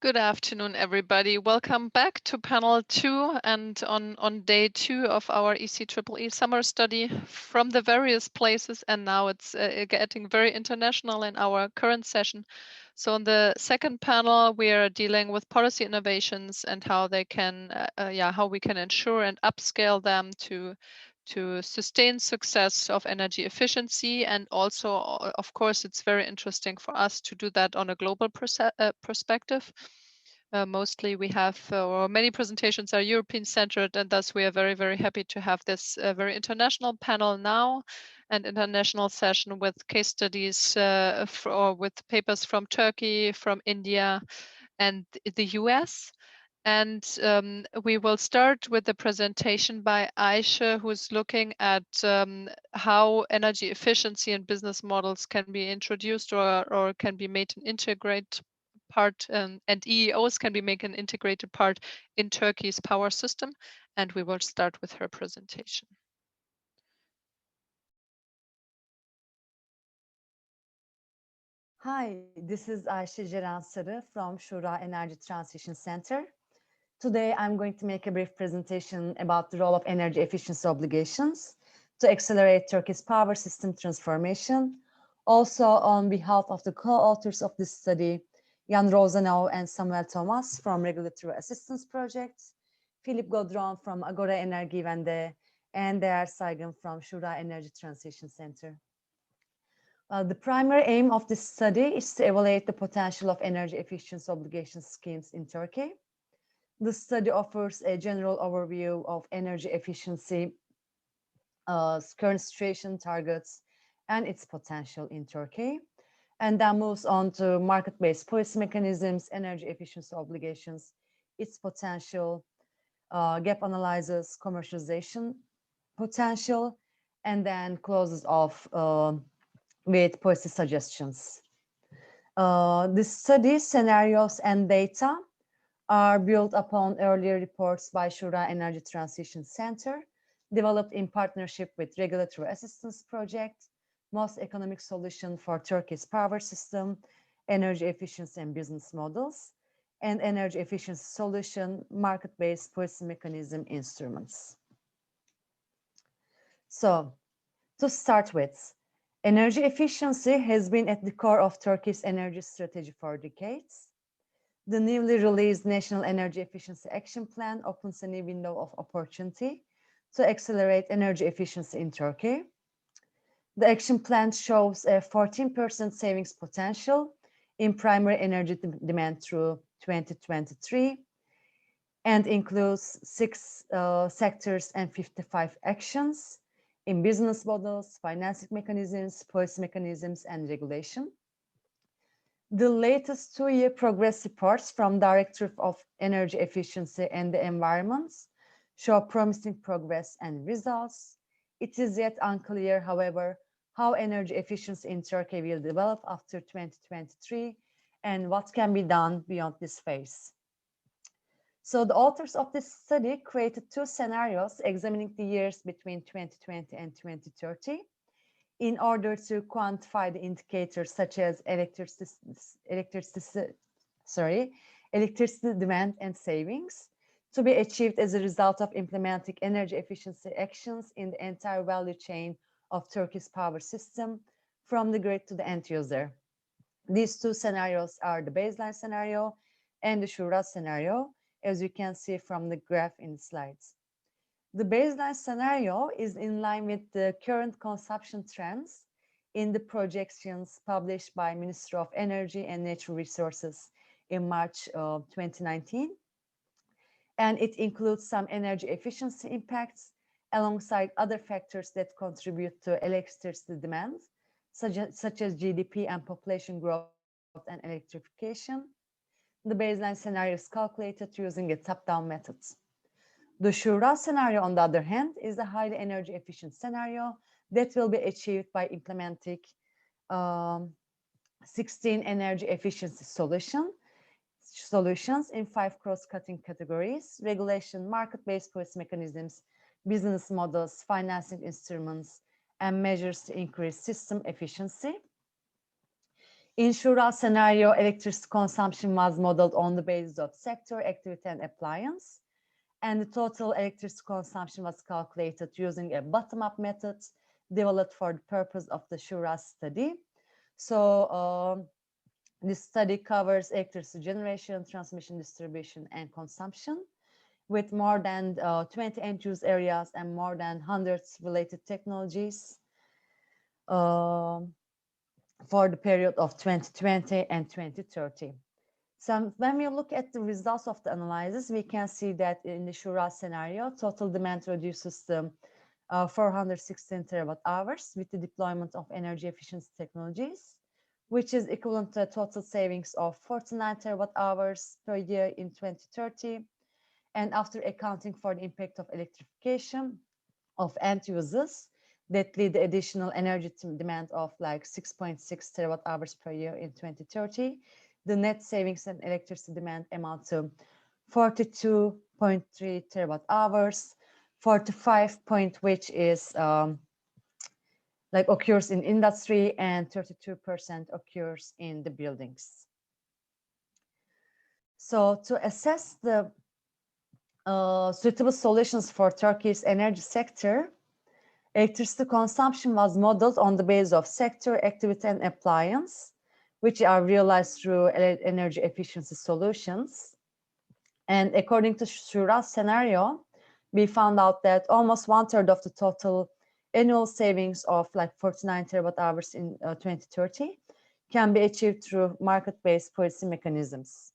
Good afternoon, everybody. Welcome back to panel 2 and on day 2 of our eceee summer study from the various places. And now it's getting very international in our current session. So on the second panel, we are dealing with policy innovations and how they can, how we can ensure and upscale them to sustain success of energy efficiency. And also, of course, it's very interesting for us to do that on a global perspective. Mostly we have, or many presentations are European centered, and thus we are very, very happy to have this very international panel now, and international session with case studies or with papers from Turkey, from India, and the US. And we will start with the presentation by Aisha, who's looking at how energy efficiency and business models can be introduced or can be made an integrated part, and EEOs can be made an integrated part in Turkey's power system. And we will start with her presentation. Hi, this is Ayşe Ceren Sarı from Shura Energy Transition Center. Today, I'm going to make a brief presentation about the role of energy efficiency obligations to accelerate Turkey's power system transformation. Also, on behalf of the co-authors of this study, Jan Rozanov and Samuel Thomas from Regulatory Assistance Project, Philip Godron from Agora Energivende, and Değer Saygın from Shura Energy Transition Center. The primary aim of this study is to evaluate the potential of energy efficiency obligation schemes in Turkey. The study offers a general overview of energy efficiency, current situation, targets, and its potential in Turkey, and then moves on to market-based policy mechanisms, energy efficiency obligations, its potential, gap analysis, commercialization potential, and then closes off with policy suggestions. The study scenarios and data are built upon earlier reports by Shura Energy Transition Center, developed in partnership with Regulatory Assistance Project, Most Economic Solution for Turkey's Power System, Energy Efficiency and Business Models, and Energy Efficiency Solution, Market-Based Policy Mechanism Instruments. So, to start with, energy efficiency has been at the core of Turkey's energy strategy for decades. The newly released National Energy Efficiency Action Plan opens a new window of opportunity to accelerate energy efficiency in Turkey. The action plan shows a 14% savings potential in primary energy demand through 2023 and includes 6 sectors and 55 actions in business models, financing mechanisms, policy mechanisms, and regulation. The latest 2-year progress reports from Directorate of Energy Efficiency and the Environment show promising progress and results. It is yet unclear, however, how energy efficiency in Turkey will develop after 2023 and what can be done beyond this phase. So the authors of this study created 2 scenarios examining the years between 2020 and 2030 in order to quantify the indicators such as electricity demand and savings to be achieved as a result of implementing energy efficiency actions in the entire value chain of Turkey's power system, from the grid to the end user. These 2 scenarios are the baseline scenario and the Shura scenario, as you can see from the graph in the slides. The baseline scenario is in line with the current consumption trends in the projections published by Ministry of Energy and Natural Resources in March of 2019. And it includes some energy efficiency impacts alongside other factors that contribute to electricity demand, such as GDP and population growth and electrification. The baseline scenario is calculated using a top-down method. The Shura scenario, on the other hand, is a highly energy efficient scenario that will be achieved by implementing 16 energy efficiency solutions in 5 cross-cutting categories: regulation, market-based policy mechanisms, business models, financing instruments, and measures to increase system efficiency. In Shura scenario, electricity consumption was modeled on the basis of sector, activity, and appliance. And the total electricity consumption was calculated using a bottom-up method developed for the purpose of the Shura study. So this study covers electricity generation, transmission, distribution, and consumption with more than 20 end-use areas and more than 100 related technologies for the period of 2020 and 2030. So when we look at the results of the analysis, we can see that in the Shura scenario, total demand reduces to 416 terawatt hours with the deployment of energy efficiency technologies, which is equivalent to a total savings of 49 terawatt hours per year in 2030. And after accounting for the impact of electrification of end users, that lead the additional energy demand of like 6.6 terawatt hours per year in 2030, the net savings in electricity demand amount to 42.3 terawatt hours, 45 point which is like occurs in industry and 32% occurs in the buildings. So to assess the suitable solutions for Turkey's energy sector, electricity consumption was modeled on the basis of sector, activity, and appliance, which are realized through energy efficiency solutions. And according to Shura's scenario, we found out that almost 1/3 of the total annual savings of like 49 terawatt hours in 2030 can be achieved through market-based policy mechanisms.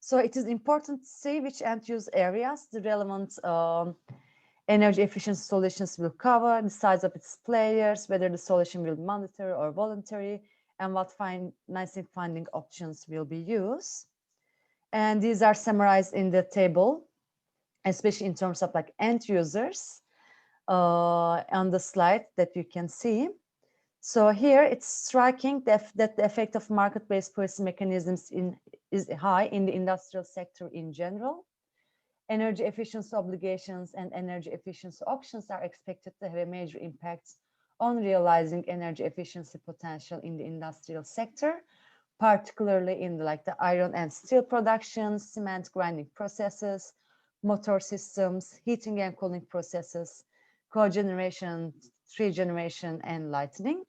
So it is important to see which end-use areas the relevant energy efficiency solutions will cover, the size of its players, whether the solution will be mandatory or voluntary, and what financing funding options will be used. And these are summarized in the table, especially in terms of like end users on the slide that you can see. So here it's striking that the effect of market-based policy mechanisms is high in the industrial sector in general. Energy efficiency obligations and energy efficiency options are expected to have a major impact on realizing energy efficiency potential in the industrial sector, particularly in the iron and steel production, cement grinding processes, motor systems, heating and cooling processes, cogeneration, tree generation, and lighting.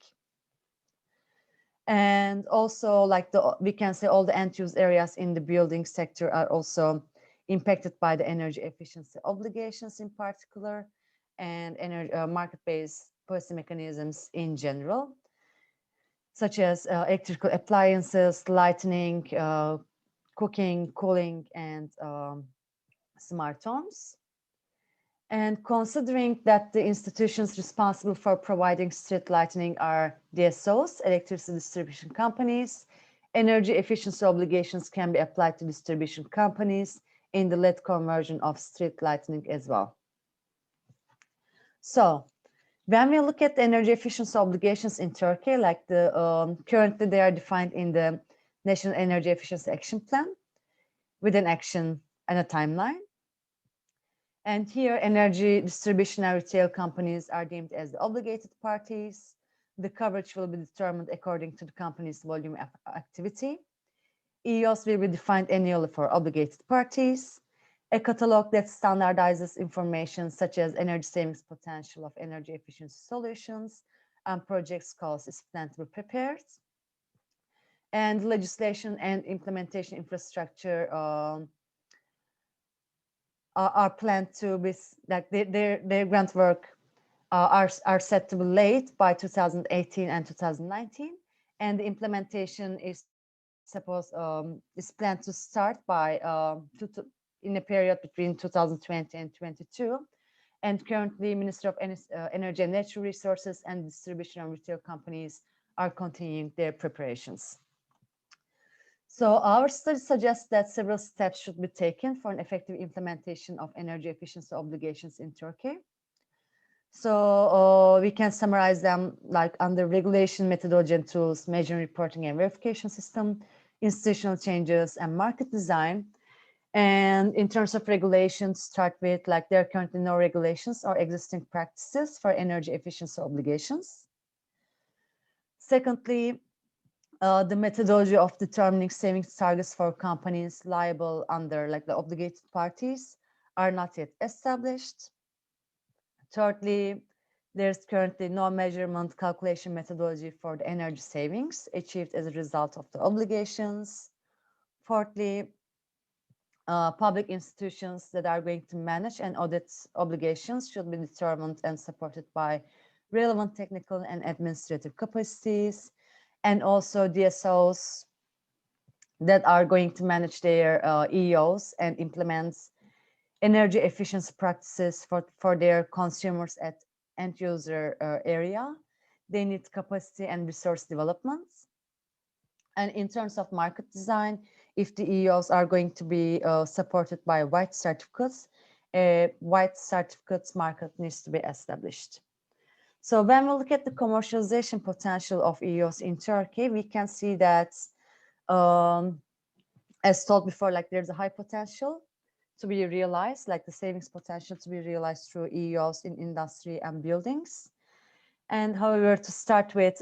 And also we can say all the end-use areas in the building sector are also impacted by the energy efficiency obligations in particular, and market-based policy mechanisms in general, such as electrical appliances, lighting, cooking, cooling, and smart homes. And considering that the institutions responsible for providing street lighting are DSOs, electricity distribution companies, energy efficiency obligations can be applied to distribution companies in the LED conversion of street lighting as well. So when we look at the energy efficiency obligations in Turkey, currently they are defined in the National Energy Efficiency Action Plan with an action and a timeline. And here energy distribution and retail companies are deemed as the obligated parties. The coverage will be determined according to the company's volume of activity. EOs will be defined annually for obligated parties. A catalog that standardizes information such as energy savings potential of energy efficiency solutions and projects costs is planned to be prepared. And legislation and implementation infrastructure are planned to be, their grant work are set to be late by 2018 and 2019. And the implementation is planned to start by in a period between 2020 and 22. And currently, Ministry of Energy and Natural Resources and distribution and retail companies are continuing their preparations. So our study suggests that several steps should be taken for an effective implementation of energy efficiency obligations in Turkey. So we can summarize them under regulation, methodology and tools, measuring, reporting and verification system, institutional changes, and market design. And in terms of regulations, start with there are currently no regulations or existing practices for energy efficiency obligations. Secondly, The methodology of determining savings targets for companies liable under like the obligated parties are not yet established. Thirdly, there's currently no measurement calculation methodology for the energy savings achieved as a result of the obligations. Fourthly, public institutions that are going to manage and audit obligations should be determined and supported by relevant technical and administrative capacities, and also DSOs that are going to manage their EOs and implement energy efficiency practices for their consumers at end user area. They need capacity and resource development. And in terms of market design, if the EOs are going to be supported by white certificates, a white certificates market needs to be established. So when we look at the commercialization potential of EOs in Turkey, we can see that, as told before, like there's a high potential to be realized, like the savings potential to be realized through EOs in industry and buildings. And however, to start with,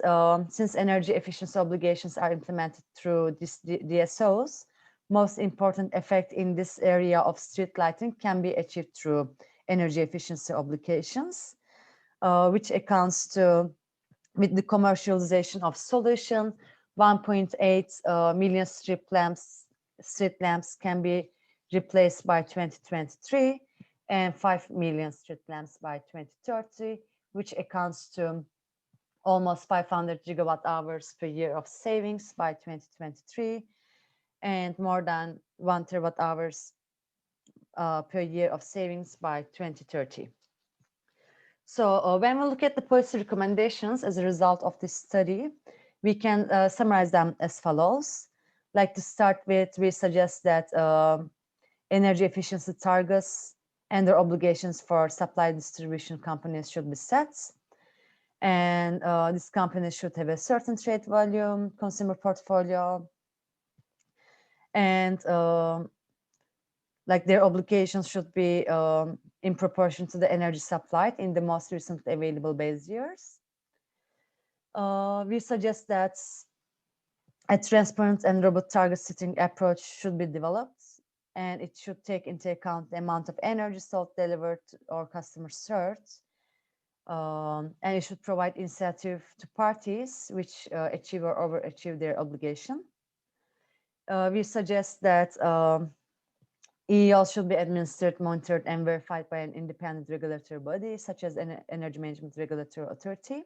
since energy efficiency obligations are implemented through this DSOs, most important effect in this area of street lighting can be achieved through energy efficiency obligations, which accounts to, with the commercialization of solution, 1.8 million street lamps can be replaced by 2023 and 5 million street lamps by 2030, which accounts to almost 500 gigawatt hours per year of savings by 2023 and more than 1 terawatt hours per year of savings by 2030. So when we look at the policy recommendations as a result of this study, we can summarize them as follows. Like to start with, we suggest that energy efficiency targets and their obligations for supply distribution companies should be set. And these companies should have a certain trade volume, consumer portfolio, and like their obligations should be in proportion to the energy supplied in the most recently available base years. We suggest that a transparent and robust target setting approach should be developed, and it should take into account the amount of energy sold, delivered, or customer served. And it should provide incentive to parties which achieve or overachieve their obligation. We suggest that EEL should be administered, monitored, and verified by an independent regulatory body, such as an Energy Management Regulatory Authority.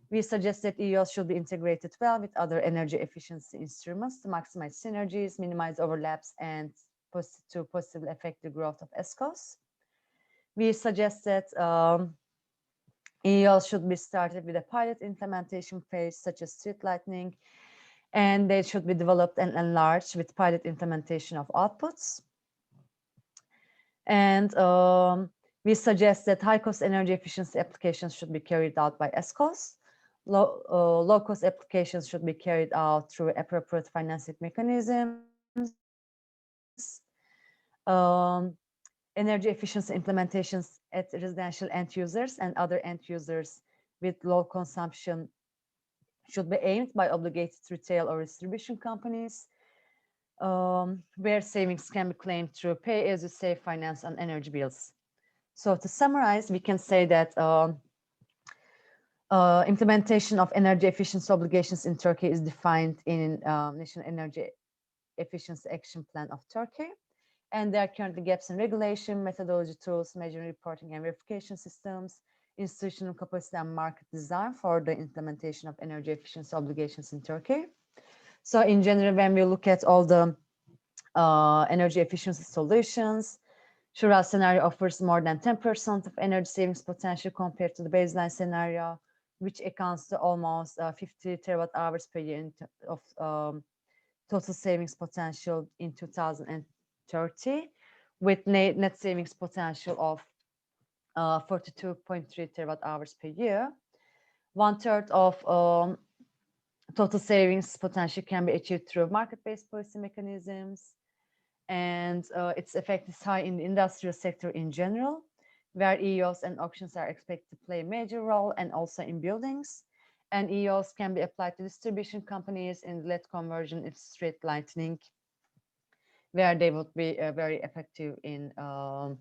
We suggest that EEL should be integrated well with other energy efficiency instruments to maximize synergies, minimize overlaps, and to positively affect the growth of ESCOs. We suggest that EEL should be started with a pilot implementation phase, such as street lighting, and they should be developed and enlarged with pilot implementation of outputs. And we suggest that high-cost energy efficiency applications should be carried out by ESCOs. Low-cost applications should be carried out through appropriate financing mechanisms. Energy efficiency implementations at residential end users and other end users with low consumption should be aimed by obligated retail or distribution companies, where savings can be claimed through pay-as-you-save finance on energy bills. So to summarize, we can say that implementation of energy efficiency obligations in Turkey is defined in National Energy Efficiency Action Plan of Turkey. And there are currently gaps in regulation, methodology tools, measuring, reporting, and verification systems, institutional capacity, and market design for the implementation of energy efficiency obligations in Turkey. So in general, when we look at all the energy efficiency solutions, Shura scenario offers more than 10% of energy savings potential compared to the baseline scenario, which accounts to almost 50 terawatt hours per year of total savings potential in 2030, with net savings potential of 42.3 terawatt hours per year. 1/3 of total savings potential can be achieved through market-based policy mechanisms, and its effect is high in the industrial sector in general, where EOS and auctions are expected to play a major role, and also in buildings. And EOS can be applied to distribution companies in LED conversion if street lighting, where they would be very effective in the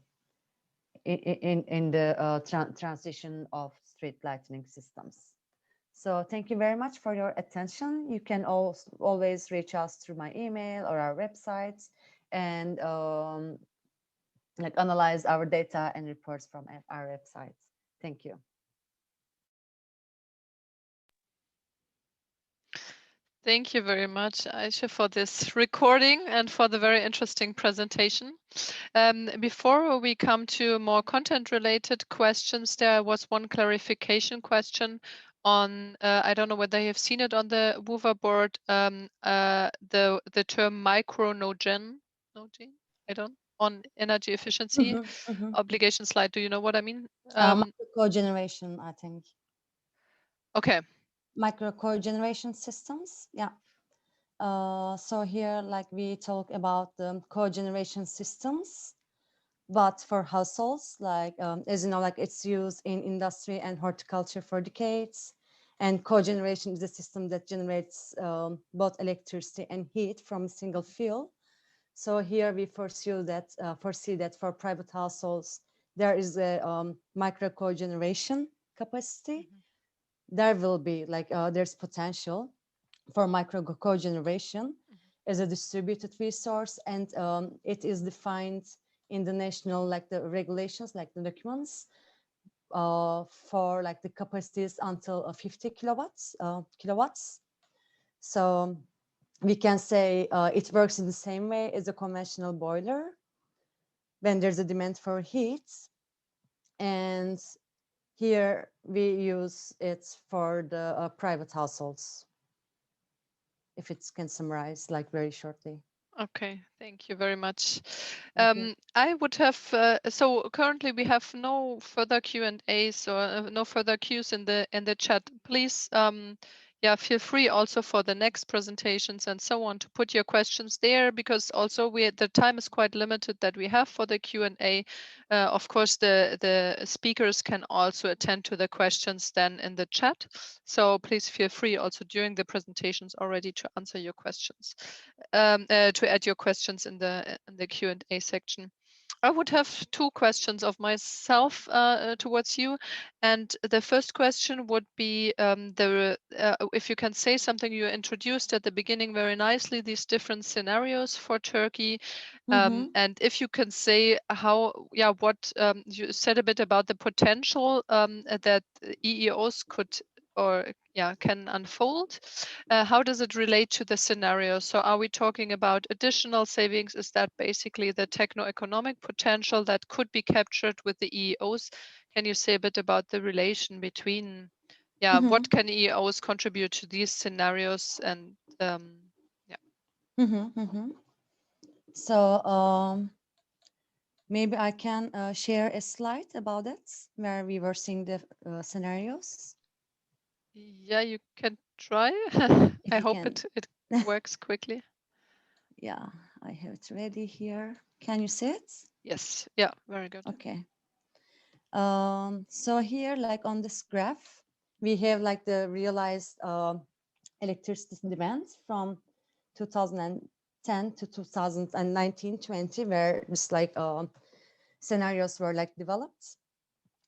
transition of street lighting systems. So thank you very much for your attention. You can always reach us through my email or our website, and like analyze our data and reports from our websites. Thank you. Thank you very much, Aisha, for this recording and for the very interesting presentation. Before we come to more content-related questions, there was one clarification question on, I don't know whether you've seen it on the Wova board, the term micronogen, I don't, on energy efficiency obligation slide. Do you know what I mean? Micro cogeneration, I think. Okay. Micro cogeneration systems, yeah. So here, like we talk about the cogeneration systems, but for households, like as you know, like it's used in industry and horticulture for decades. And cogeneration is a system that generates both electricity and heat from a single fuel. So here we foresee that for private households, there is a micro cogeneration capacity. There will be like there's potential for micro cogeneration as a distributed resource, and it is defined in the national, like the regulations, like the documents, for like the capacities until 50 kilowatts. So we can say it works in the same way as a conventional boiler when there's a demand for heat. And here we use it for the private households, if it can summarize like very shortly. Okay, thank you very much. Thank you. I would have, so currently we have no further Q&As or no further Qs in the chat. Please, yeah, feel free also for the next presentations and so on to put your questions there, because also the time is quite limited that we have for the Q&A. Of course, the speakers can also attend to the questions then in the chat. So please feel free also during the presentations already to answer your questions, to add your questions in the Q&A section. I would have two questions of myself towards you. And the first question would be if you can say something. You introduced at the beginning very nicely these different scenarios for Turkey. And if you can say what you said a bit about the potential that EEOs could can unfold. How does it relate to the scenario? So are we talking about additional savings? Is that basically the techno-economic potential that could be captured with the EEOs? Can you say a bit about the relation between, what can EEOs contribute to these scenarios? And So maybe I can share a slide about it where we were seeing the scenarios. Yeah, you can try. If I you hope can. it works quickly. Yeah, I have it ready here. Can you see it? Yes. Yeah, very good. Okay. So here, like on this graph, we have like the realized electricity demand from 2010 to 2019-20, where this like scenarios were like developed.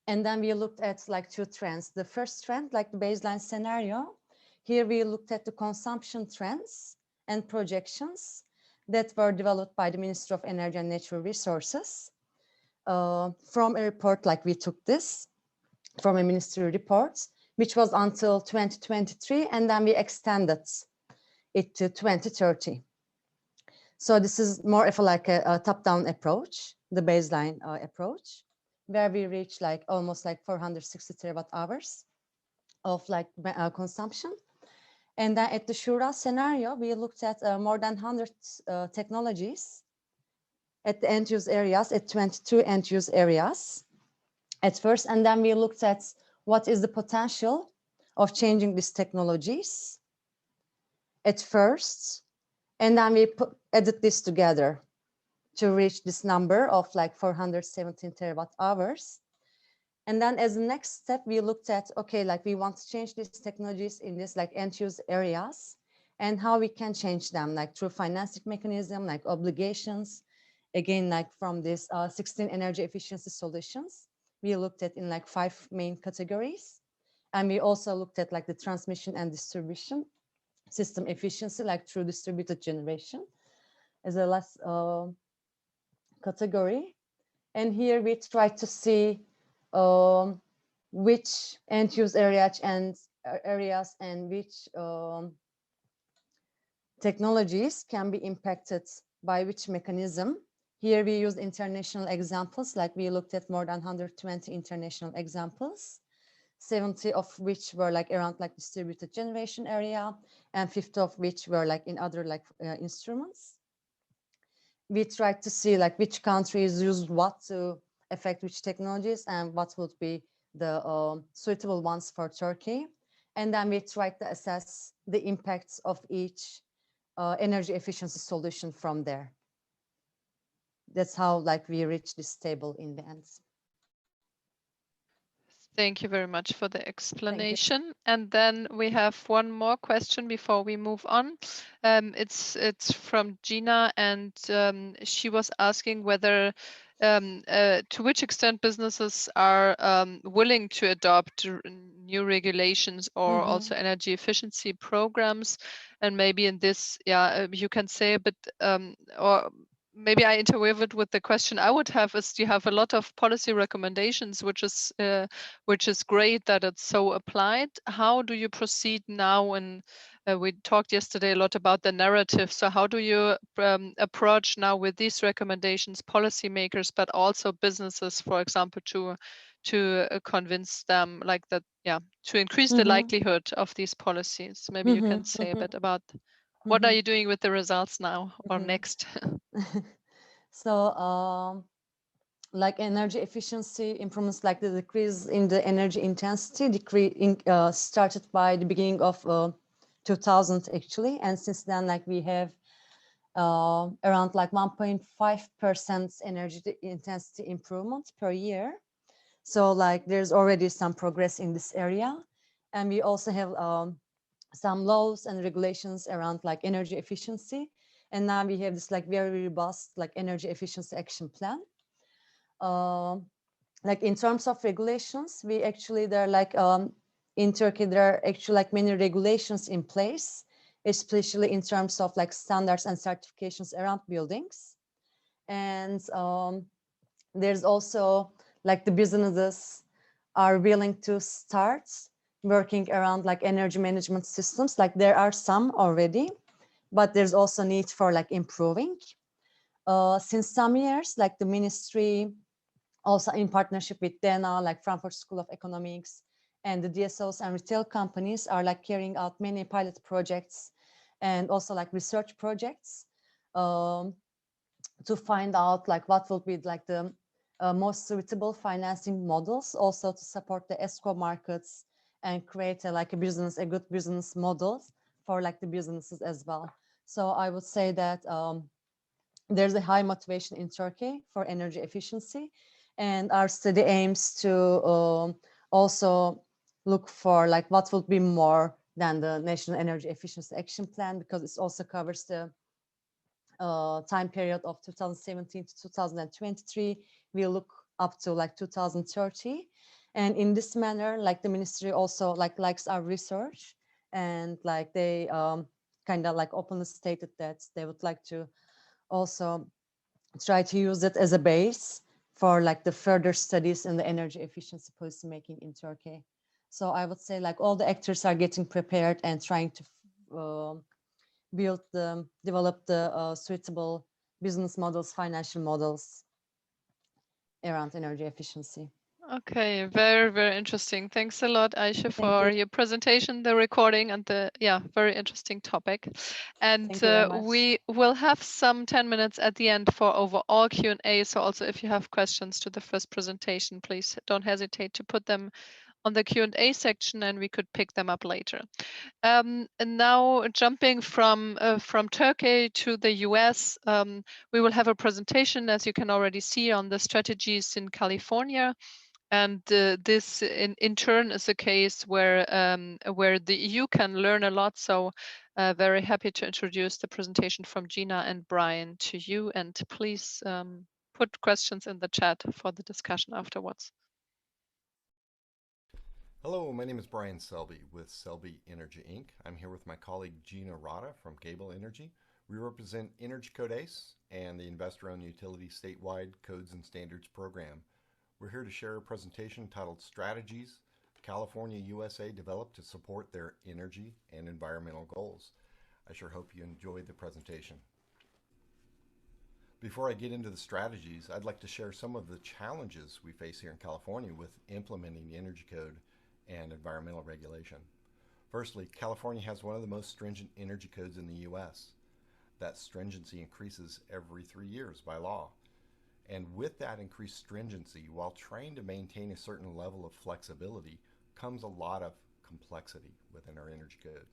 And then we looked at like two trends. The first trend, like the baseline scenario, here we looked at the consumption trends and projections that were developed by the Ministry of Energy and Natural Resources. From a report, like we took this from a ministry report, which was until 2023, and then we extended it to 2030. So this is more of a top-down approach, the baseline approach, where we reach like almost like 460 terawatt hours of like consumption. And then at the Shura scenario, we looked at more than 100 technologies at the end use areas, at 22 end use areas at first. And then we looked at what is the potential of changing these technologies at first. And then we added this together to reach this number of like 417 terawatt hours. And then as the next step, we looked at, okay, like we want to change these technologies in this like end use areas and how we can change them, like through financing mechanism, like obligations, again, like from this 16 energy efficiency solutions, we looked at in like 5 main categories. And we also looked at like the transmission and distribution system efficiency, like through distributed generation as a last category. And here we try to see which end use areas and which technologies can be impacted by which mechanism. Here we used international examples, like we looked at more than 120 international examples, 70 of which were like around like distributed generation area, and 50 of which were like in other like instruments. We tried to see like which countries used what to affect which technologies and what would be the suitable ones for Turkey. And then we tried to assess the impacts of each energy efficiency solution from there. That's how like we reached this table in the end. Thank you very much for the explanation. And then we have one more question before we move on. It's from Gina, and she was asking whether to which extent businesses are willing to adopt new regulations or also energy efficiency programs. And maybe in this, you can say a bit, or maybe I interweave it with the question I would have is, you have a lot of policy recommendations, which is great that it's so applied. How do you proceed now? And we talked yesterday a lot about the narrative. So how do you approach now with these recommendations, policymakers, but also businesses, for example, to convince them like that, to increase the likelihood of these policies? Maybe you can say a bit about what are you doing with the results now or next? So like energy efficiency improvements, like the decrease in the energy intensity started by the beginning of 2000 actually, and since then like we have around like 1.5% energy intensity improvement per year. So like there's already some progress in this area, and we also have some laws and regulations around like energy efficiency, and now we have this like very robust like energy efficiency action plan. Like in terms of regulations, we actually, there are like in Turkey, there are actually like many regulations in place, especially in terms of like standards and certifications around buildings. And there's also like the businesses are willing to start working around like energy management systems. Like there are some already, but there's also need for like improving. Since some years, like the ministry, also in partnership with DENA, like Frankfurt School of Economics, and the DSOs and retail companies are like carrying out many pilot projects and also like research projects to find out like what will be like the most suitable financing models, also to support the ESCO markets and create a good business model for like the businesses as well. So I would say that there's a high motivation in Turkey for energy efficiency, and our study aims to also look for like what would be more than the National Energy Efficiency Action Plan, because it also covers the time period of 2017 to 2023. We look up to like 2030, and in this manner, like the ministry also like likes our research, and like they kind of like openly stated that they would like to also try to use it as a base for like the further studies in the energy efficiency policy making in Turkey. So I would say like all the actors are getting prepared and trying to develop the suitable business models, financial models around energy efficiency. Okay, very, very interesting. Thanks a lot, Aisha, for your presentation, the recording, and the very interesting topic. And we will have some 10 minutes at the end for overall Q&A. So also if you have questions to the first presentation, please don't hesitate to put them on the Q&A section, and we could pick them up later. And now jumping from Turkey to the US, we will have a presentation, as you can already see, on the strategies in California. And this in turn is a case where the EU can learn a lot. So very happy to introduce the presentation from Gina and Brian to you. And please put questions in the chat for the discussion afterwards. Hello, my name is Brian Selby with Selby Energy Inc. I'm here with my colleague Gina Rada from Gable Energy. We represent Energy Code ACE and the Investor-Owned Utility Statewide Codes and Standards Program. We're here to share a presentation titled Strategies California USA Developed to Support Their Energy and Environmental Goals. I sure hope you enjoyed the presentation. Before I get into the strategies, I'd like to share some of the challenges we face here in California with implementing the Energy Code and environmental regulation. Firstly, California has one of the most stringent energy codes in the U.S. That stringency increases every 3 years by law. And with that increased stringency, while trying to maintain a certain level of flexibility, comes a lot of complexity within our energy code.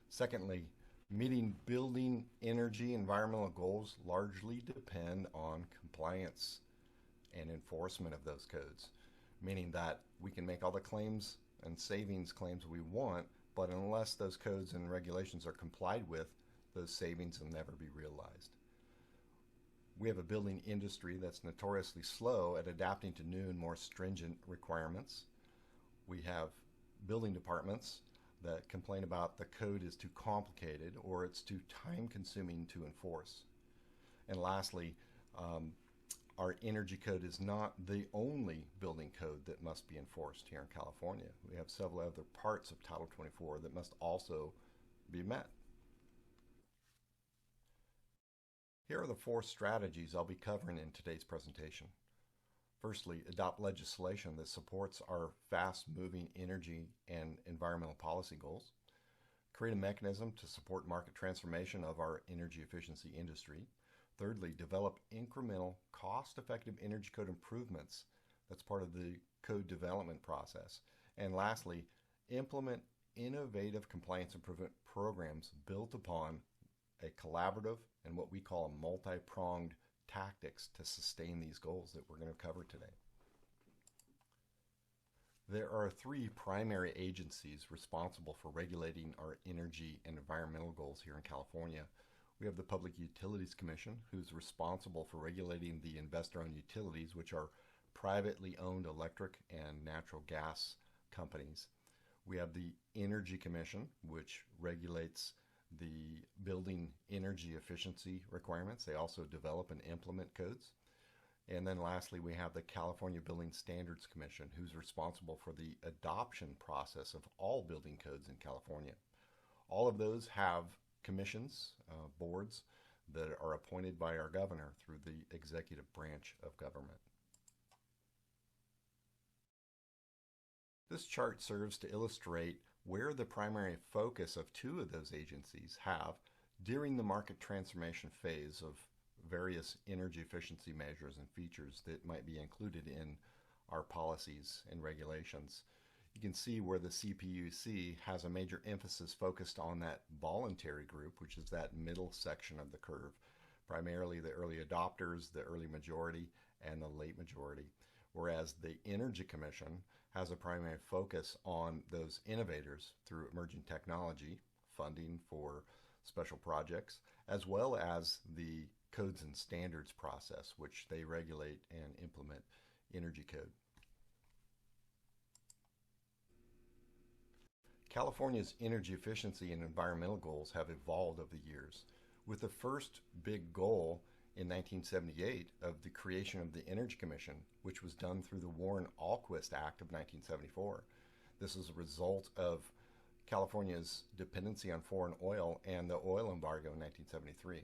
Secondly, meeting building energy environmental goals largely depend on compliance and enforcement of those codes, meaning that we can make all the claims and savings claims we want, but unless those codes and regulations are complied with, those savings will never be realized. We have a building industry that's notoriously slow at adapting to new and more stringent requirements. We have building departments that complain about the code is too complicated or it's too time-consuming to enforce. And lastly, our energy code is not the only building code that must be enforced here in California. We have several other parts of Title 24 that must also be met. Here are the 4 strategies I'll be covering in today's presentation. Firstly, adopt legislation that supports our fast-moving energy and environmental policy goals. Create a mechanism to support market transformation of our energy efficiency industry. Thirdly, develop incremental, cost-effective energy code improvements. That's part of the code development process. And lastly, implement innovative compliance improvement programs built upon a collaborative and what we call a multi-pronged tactics to sustain these goals that we're going to cover today. There are 3 primary agencies responsible for regulating our energy and environmental goals here in California. We have the Public Utilities Commission, who's responsible for regulating the investor-owned utilities, which are privately owned electric and natural gas companies. We have the Energy Commission, which regulates the building energy efficiency requirements. They also develop and implement codes. And then lastly, we have the California Building Standards Commission, who's responsible for the adoption process of all building codes in California. All of those have commissions, boards that are appointed by our governor through the executive branch of government. This chart serves to illustrate where the primary focus of 2 of those agencies have during the market transformation phase of various energy efficiency measures and features that might be included in our policies and regulations. You can see where the CPUC has a major emphasis focused on that voluntary group, which is that middle section of the curve, primarily the early adopters, the early majority, and the late majority. Whereas the Energy Commission has a primary focus on those innovators through emerging technology, funding for special projects, as well as the codes and standards process, which they regulate and implement energy code. California's energy efficiency and environmental goals have evolved over the years, with the first big goal in 1978 of the creation of the Energy Commission, which was done through the Warren-Alquist Act of 1974. This is a result of California's dependency on foreign oil and the oil embargo in 1973.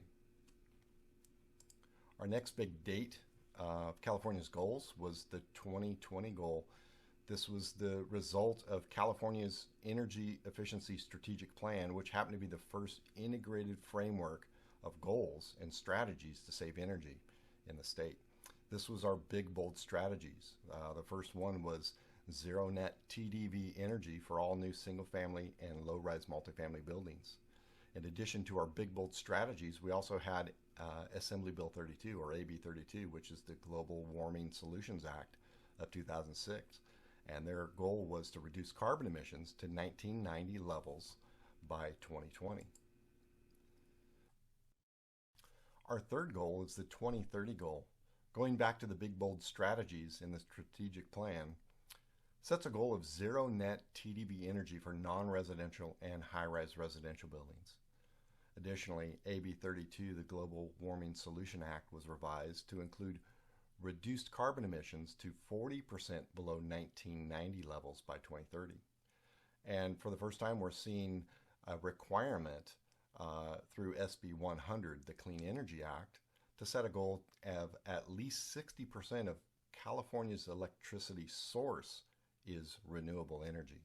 Our next big date of California's goals was the 2020 goal. This was the result of California's Energy Efficiency Strategic Plan, which happened to be the first integrated framework of goals and strategies to save energy in the state. This was our big, bold strategies. The first one was zero net TDV energy for all new single-family and low-rise multifamily buildings. In addition to our big, bold strategies, we also had Assembly Bill 32, or AB 32, which is the Global Warming Solutions Act, of 2006. And their goal was to reduce carbon emissions to 1990 levels by 2020. Our third goal is the 2030 goal. Going back to the big bold strategies in the strategic plan, sets a goal of zero net TDB energy for non-residential and high-rise residential buildings. Additionally, AB 32, the Global Warming Solution Act, was revised to include reduced carbon emissions to 40% below 1990 levels by 2030. And for the first time, we're seeing a requirement through SB 100, the Clean Energy Act, to set a goal of at least 60% of California's electricity source is renewable energy.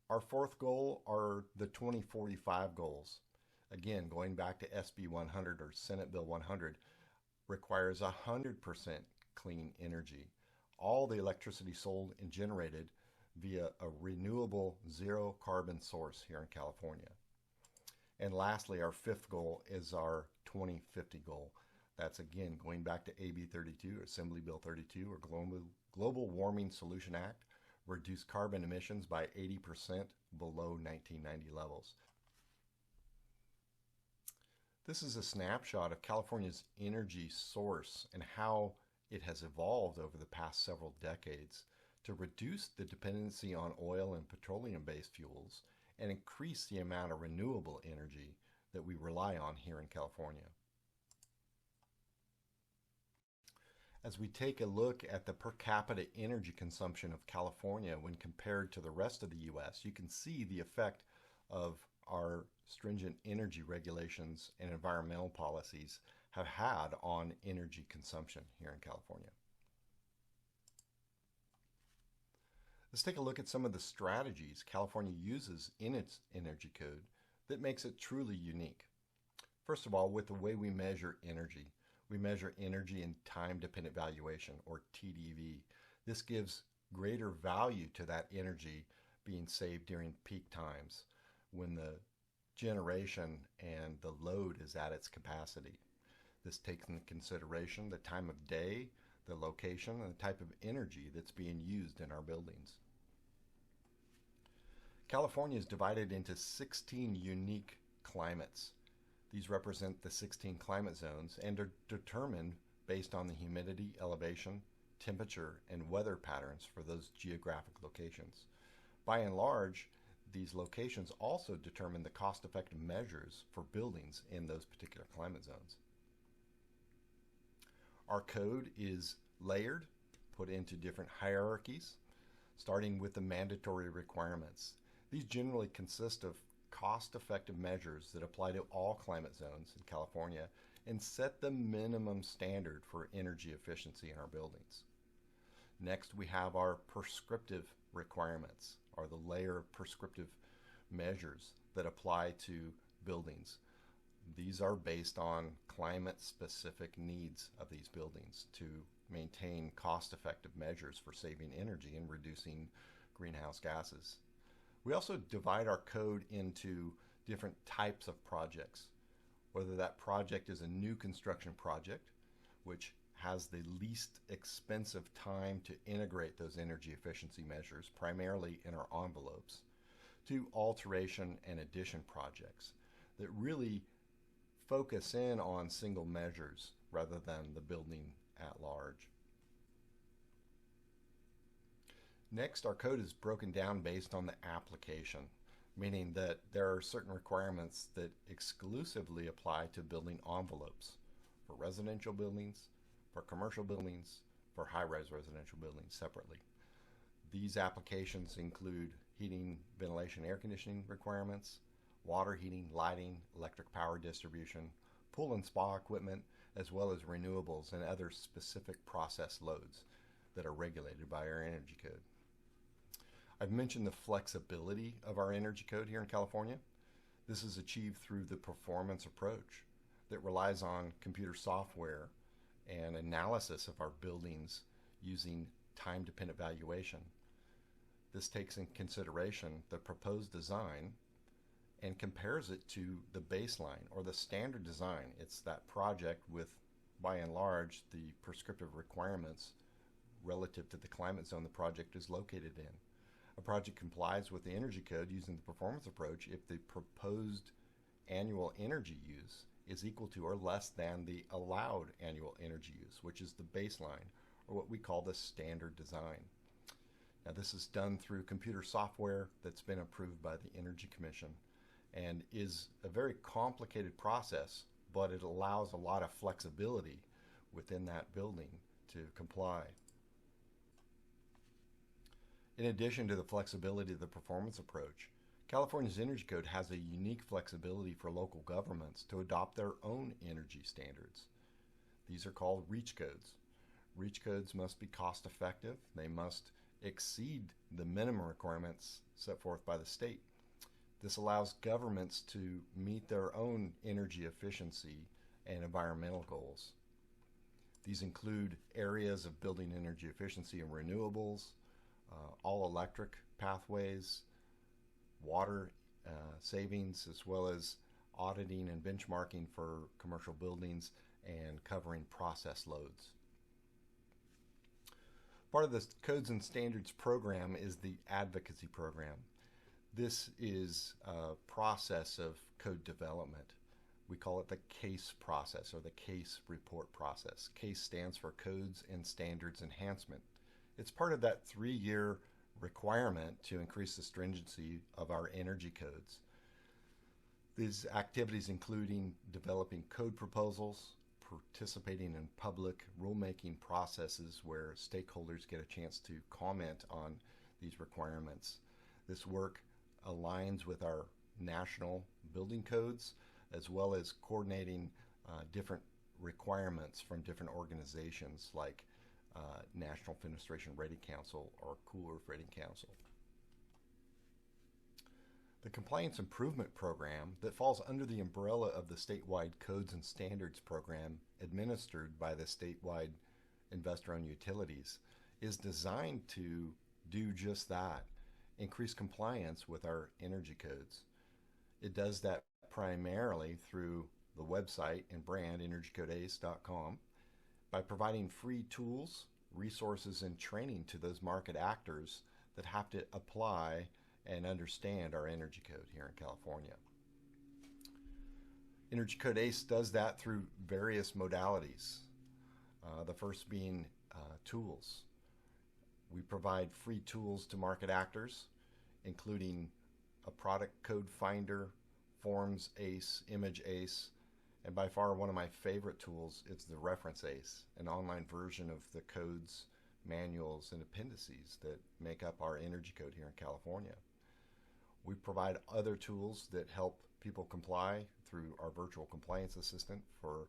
Our fourth goal are the 2045 goals. Again, going back to SB 100 or Senate Bill 100, requires 100% clean energy. All the electricity sold and generated via a renewable zero carbon source here in California. And lastly, our fifth goal is our 2050 goal. That's again going back to AB 32, Assembly Bill 32, or Global Warming Solution Act, reduce carbon emissions by 80% below 1990 levels. This is a snapshot of California's energy source and how it has evolved over the past several decades to reduce the dependency on oil and petroleum-based fuels and increase the amount of renewable energy that we rely on here in California. As we take a look at the per capita energy consumption of California when compared to the rest of the U.S., you can see the effect of our stringent energy regulations and environmental policies have had on energy consumption here in California. Let's take a look at some of the strategies California uses in its energy code that makes it truly unique. First of all, with the way we measure energy. We measure energy in time-dependent valuation, or TDV. This gives greater value to that energy being saved during peak times when the generation and the load is at its capacity. This takes into consideration the time of day, the location, and the type of energy that's being used in our buildings. California is divided into 16 unique climates. These represent the 16 climate zones and are determined based on the humidity, elevation, temperature, and weather patterns for those geographic locations. By and large, these locations also determine the cost-effective measures for buildings in those particular climate zones. Our code is layered, put into different hierarchies, starting with the mandatory requirements. These generally consist of cost-effective measures that apply to all climate zones in California and set the minimum standard for energy efficiency in our buildings. Next, we have our prescriptive requirements, or the layer of prescriptive measures that apply to buildings. These are based on climate-specific needs of these buildings to maintain cost-effective measures for saving energy and reducing greenhouse gases. We also divide our code into different types of projects, whether that project is a new construction project, which has the least expensive time to integrate those energy efficiency measures, primarily in our envelopes, to alteration and addition projects that really focus in on single measures rather than the building at large. Next, our code is broken down based on the application, meaning that there are certain requirements that exclusively apply to building envelopes for residential buildings, for commercial buildings, for high-rise residential buildings separately. These applications include heating, ventilation, air conditioning requirements, water heating, lighting, electric power distribution, pool and spa equipment, as well as renewables and other specific process loads that are regulated by our energy code. I've mentioned the flexibility of our energy code here in California. This is achieved through the performance approach that relies on computer software and analysis of our buildings using time-dependent valuation. This takes in consideration the proposed design and compares it to the baseline or the standard design. It's that project with by and large, the prescriptive requirements relative to the climate zone the project is located in. A project complies with the energy code using the performance approach if the proposed annual energy use is equal to or less than the allowed annual energy use, which is the baseline, or what we call the standard design. Now, this is done through computer software that's been approved by the Energy Commission and is a very complicated process, but it allows a lot of flexibility within that building to comply. In addition to the flexibility of the performance approach, California's Energy Code has a unique flexibility for local governments to adopt their own energy standards. These are called REACH codes. REACH codes must be cost effective. They must exceed the minimum requirements set forth by the state. This allows governments to meet their own energy efficiency and environmental goals. These include areas of building energy efficiency and renewables, all electric pathways, water savings, as well as auditing and benchmarking for commercial buildings and covering process loads. Part of the Codes and Standards program is the advocacy program. This is a process of code development. We call it the CASE process, or the CASE report process. CASE stands for Codes and Standards Enhancement. It's part of that 3-year requirement to increase the stringency of our energy codes. These activities including developing code proposals, participating in public rulemaking processes where stakeholders get a chance to comment on these requirements. This work aligns with our national building codes, as well as coordinating different requirements from different organizations like National Fenestration Rating Council or Cool Roof Rating Council. The Compliance Improvement Program that falls under the umbrella of the statewide Codes and Standards Program administered by the statewide investor-owned utilities is designed to do just that, increase compliance with our energy codes. It does that primarily through the website and brand energycodeace.com by providing free tools, resources, and training to those market actors that have to apply and understand our energy code here in California. Energy Code ACE does that through various modalities. The first being tools. We provide free tools to market actors, including a product code finder, Forms ACE, Image ACE, and by far one of my favorite tools is the Reference ACE, an online version of the codes, manuals, and appendices that make up our energy code here in California. We provide other tools that help people comply through our virtual compliance assistant for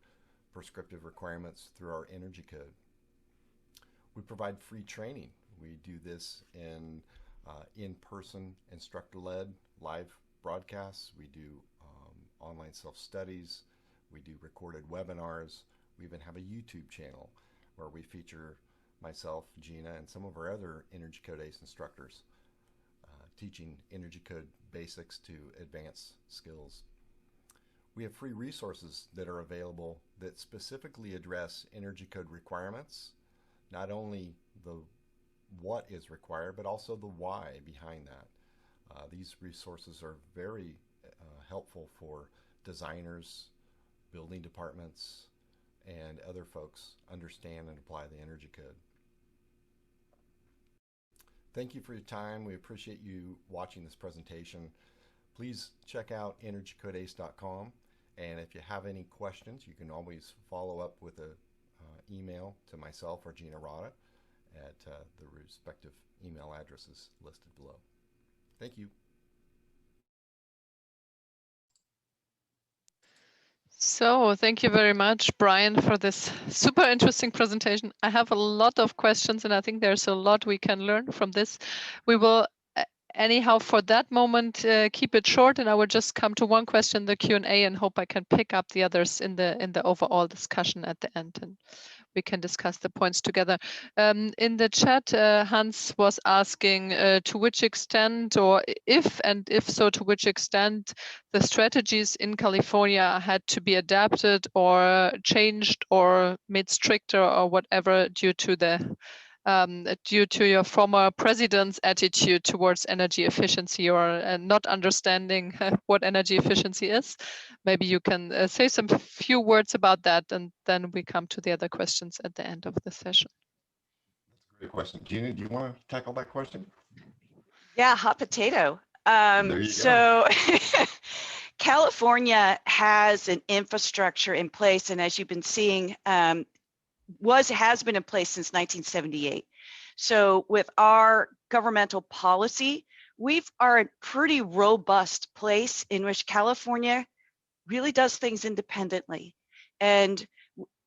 prescriptive requirements through our energy code. We provide free training. We do this in-person instructor-led live broadcasts. We do online self-studies. We do recorded webinars. We even have a YouTube channel where we feature myself, Gina, and some of our other Energy Code ACE instructors teaching Energy Code basics to advanced skills. We have free resources that are available that specifically address Energy Code requirements, not only the what is required, but also the why behind that. These resources are very helpful for designers, building departments, and other folks understand and apply the Energy Code. Thank you for your time. We appreciate you watching this presentation. Please check out energycodeace.com, and if you have any questions, you can always follow up with an email to myself or Gina Rada at the respective email addresses listed below. Thank you. So thank you very much, Brian, for this super interesting presentation. I have a lot of questions, and I think there's a lot we can learn from this. We will anyhow, for that moment, keep it short, and I will just come to one question in the Q&A and hope I can pick up the others in the overall discussion at the end. And we can discuss the points together. In the chat, Hans was asking to which extent, or if, and if so, to which extent the strategies in California had to be adapted or changed or made stricter or whatever due to your former president's attitude towards energy efficiency or not understanding what energy efficiency is. Maybe you can say some few words about that, and then we come to the other questions at the end of the session. That's a great question. Gina, do you want to tackle that question? Yeah, hot potato. There you so California has an infrastructure in place, and as you've been seeing, has been in place since 1978. So with our governmental policy, we are a pretty robust place in which California really does things independently. And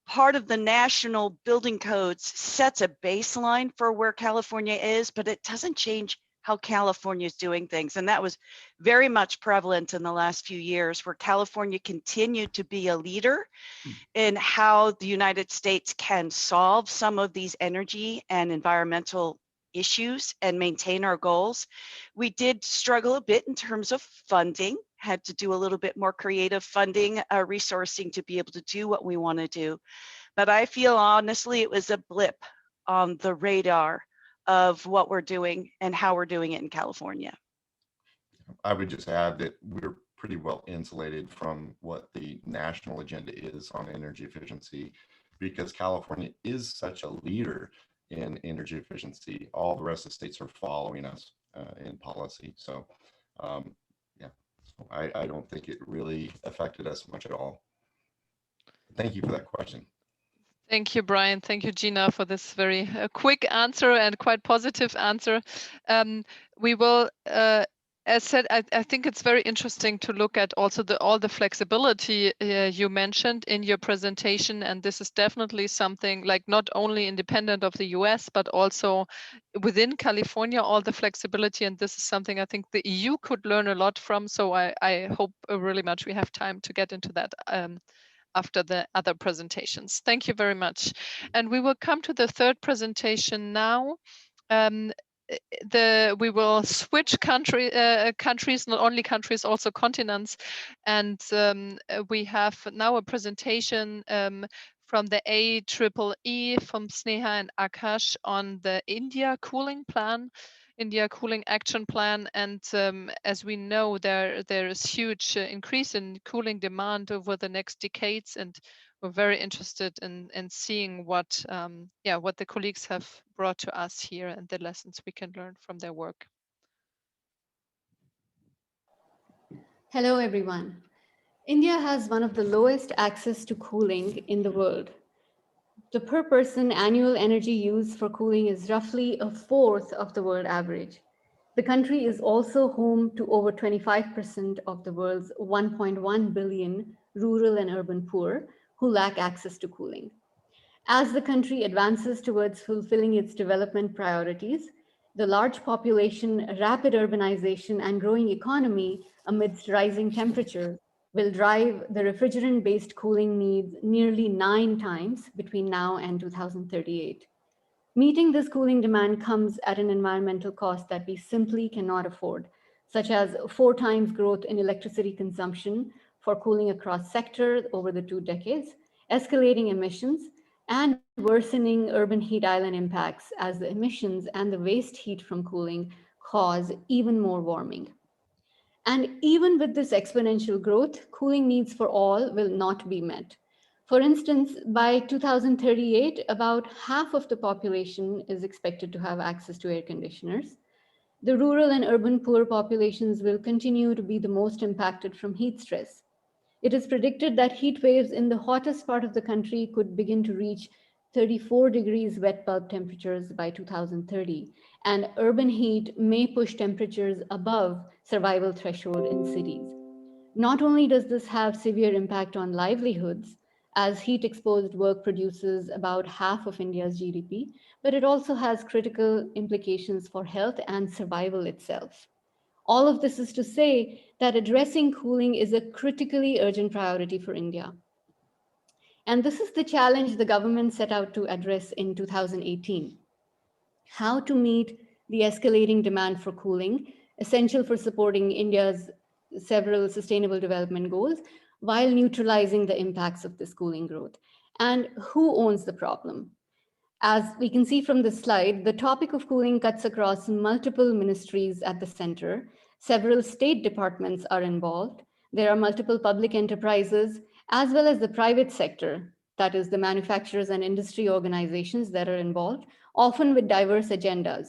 part of the national building codes sets a baseline for where California is, but it doesn't change how California is doing things. And that was very much prevalent in the last few years, where California continued to be a leader in how the United States can solve some of these energy and environmental issues and maintain our goals. We did struggle a bit in terms of funding, had to do a little bit more creative funding, resourcing to be able to do what we want to do. But I feel honestly it was a blip on the radar of what we're doing and how we're doing it in California. I would just add that we're pretty well insulated from what the national agenda is on energy efficiency, because California is such a leader in energy efficiency. All the rest of the states are following us in policy. So yeah, so I don't think it really affected us much at all. Thank you for that question. Thank you, Brian. Thank you, Gina, for this very quick answer and quite positive answer. We will, as said, I think it's very interesting to look at also all the flexibility you mentioned in your presentation. And this is definitely something like not only independent of the US, but also within California, all the flexibility. And this is something I think the EU could learn a lot from. So I hope really much we have time to get into that after the other presentations. Thank you very much. And we will come to the third presentation now. We will switch countries, not only countries, also continents. And we have now a presentation from the IEEE, from Sneha and Akash, on the India cooling action plan. And as we know, there is huge increase in cooling demand over the next decades, and we're very interested in seeing what the colleagues have brought to us here and the lessons we can learn from their work. Hello, everyone. India has one of the lowest access to cooling in the world. The per person annual energy use for cooling is roughly a fourth of the world average. The country is also home to over 25% of the world's 1.1 billion rural and urban poor who lack access to cooling. As the country advances towards fulfilling its development priorities, the large population, rapid urbanization, and growing economy amidst rising temperature will drive the refrigerant-based cooling needs nearly 9 times between now and 2038. Meeting this cooling demand comes at an environmental cost that we simply cannot afford, such as 4 times growth in electricity consumption for cooling across sectors over the 2 decades, escalating emissions, and worsening urban heat island impacts as the emissions and the waste heat from cooling cause even more warming. And even with this exponential growth, cooling needs for all will not be met. For instance, by 2038, about half of the population is expected to have access to air conditioners. The rural and urban poor populations will continue to be the most impacted from heat stress. It is predicted that heat waves in the hottest part of the country could begin to reach 34 degrees wet bulb temperatures by 2030, and urban heat may push temperatures above survival threshold in cities. Not only does this have severe impact on livelihoods, as heat-exposed work produces about half of India's GDP, but it also has critical implications for health and survival itself. All of this is to say that addressing cooling is a critically urgent priority for India. And this is the challenge the government set out to address in 2018. How to meet the escalating demand for cooling, essential for supporting India's several sustainable development goals, while neutralizing the impacts of this cooling growth. And who owns the problem? As we can see from the slide, the topic of cooling cuts across multiple ministries at the center. Several state departments are involved. There are multiple public enterprises, as well as the private sector, that is the manufacturers and industry organizations that are involved, often with diverse agendas.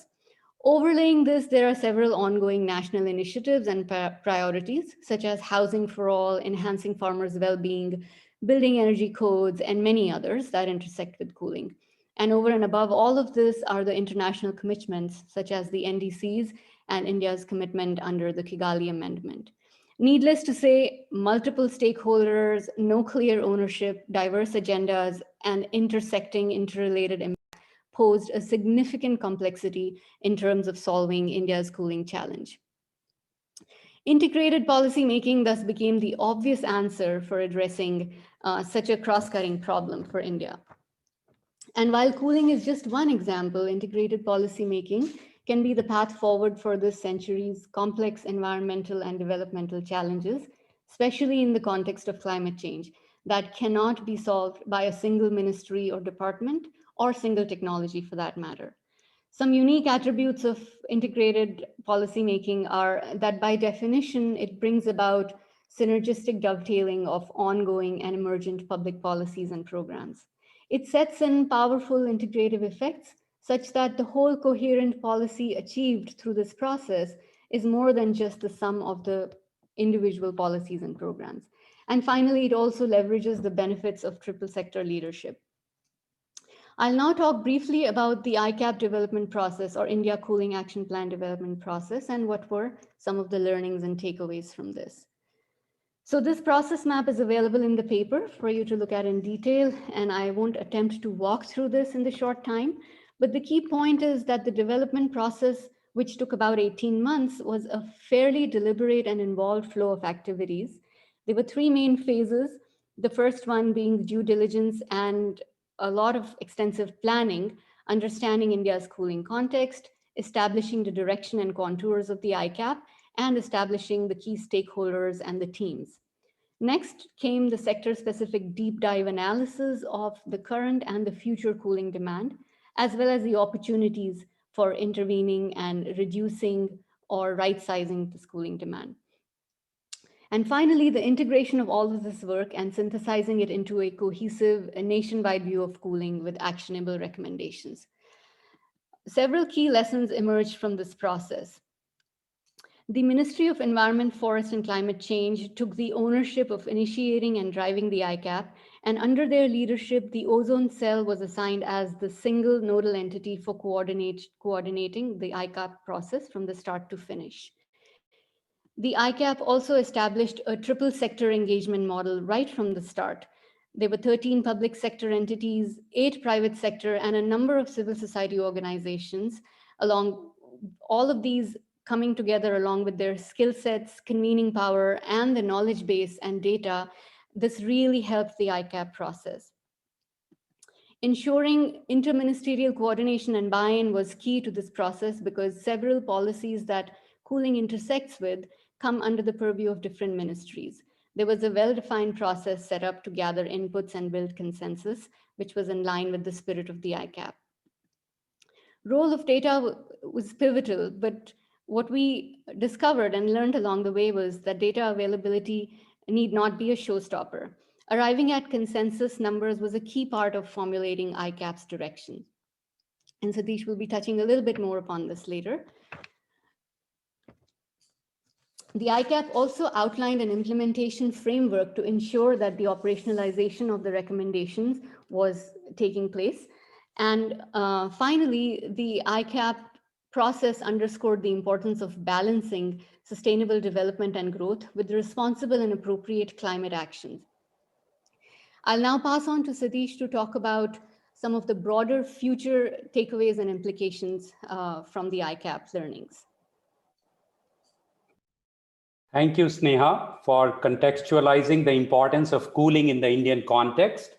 Overlaying this, there are several ongoing national initiatives and priorities, such as housing for all, enhancing farmers' well-being, building energy codes, and many others that intersect with cooling. And over and above all of this are the international commitments, such as the NDCs and India's commitment under the Kigali Amendment. Needless to say, multiple stakeholders, no clear ownership, diverse agendas, and intersecting interrelated impacts posed a significant complexity in terms of solving India's cooling challenge. Integrated policymaking thus became the obvious answer for addressing such a cross-cutting problem for India. And while cooling is just one example, integrated policymaking can be the path forward for this century's complex environmental and developmental challenges, especially in the context of climate change, that cannot be solved by a single ministry or department or single technology for that matter. Some unique attributes of integrated policymaking are that by definition, it brings about synergistic dovetailing of ongoing and emergent public policies and programs. It sets in powerful integrative effects such that the whole coherent policy achieved through this process is more than just the sum of the individual policies and programs. And finally, it also leverages the benefits of triple sector leadership. I'll now talk briefly about the Icap development process, or India Cooling Action Plan development process, and what were some of the learnings and takeaways from this. So this process map is available in the paper for you to look at in detail, and I won't attempt to walk through this in the short time, but the key point is that the development process, which took about 18 months, was a fairly deliberate and involved flow of activities. There were three main phases, the first one being due diligence and a lot of extensive planning, understanding India's cooling context, establishing the direction and contours of the Icap, and establishing the key stakeholders and the teams. Next came the sector-specific deep dive analysis of the current and the future cooling demand, as well as the opportunities for intervening and reducing or right-sizing this cooling demand. And finally, the integration of all of this work and synthesizing it into a cohesive nationwide view of cooling with actionable recommendations. Several key lessons emerged from this process. The Ministry of Environment, Forest and Climate Change took the ownership of initiating and driving the Icap, and under their leadership, the ozone cell was assigned as the single nodal entity for coordinating the Icap process from the start to finish. The Icap also established a triple sector engagement model right from the start. There were 13 public sector entities, 8 private sector, and a number of civil society organizations, along all of these coming together along with their skill sets, convening power, and the knowledge base and data. This really helped the Icap process. Ensuring interministerial coordination and buy-in was key to this process because several policies that cooling intersects with come under the purview of different ministries. There was a well-defined process set up to gather inputs and build consensus, which was in line with the spirit of the Icap. Role of data was pivotal, but what we discovered and learned along the way was that data availability need not be a showstopper. Arriving at consensus numbers was a key part of formulating Icap's direction. And Satish will be touching a little bit more upon this later. The Icap also outlined an implementation framework to ensure that the operationalization of the recommendations was taking place. And finally, the Icap process underscored the importance of balancing sustainable development and growth with responsible and appropriate climate actions. I'll now pass on to Satish to talk about some of the broader future takeaways and implications from the Icap learnings. Thank you, Sneha, for contextualizing the importance of cooling in the Indian context.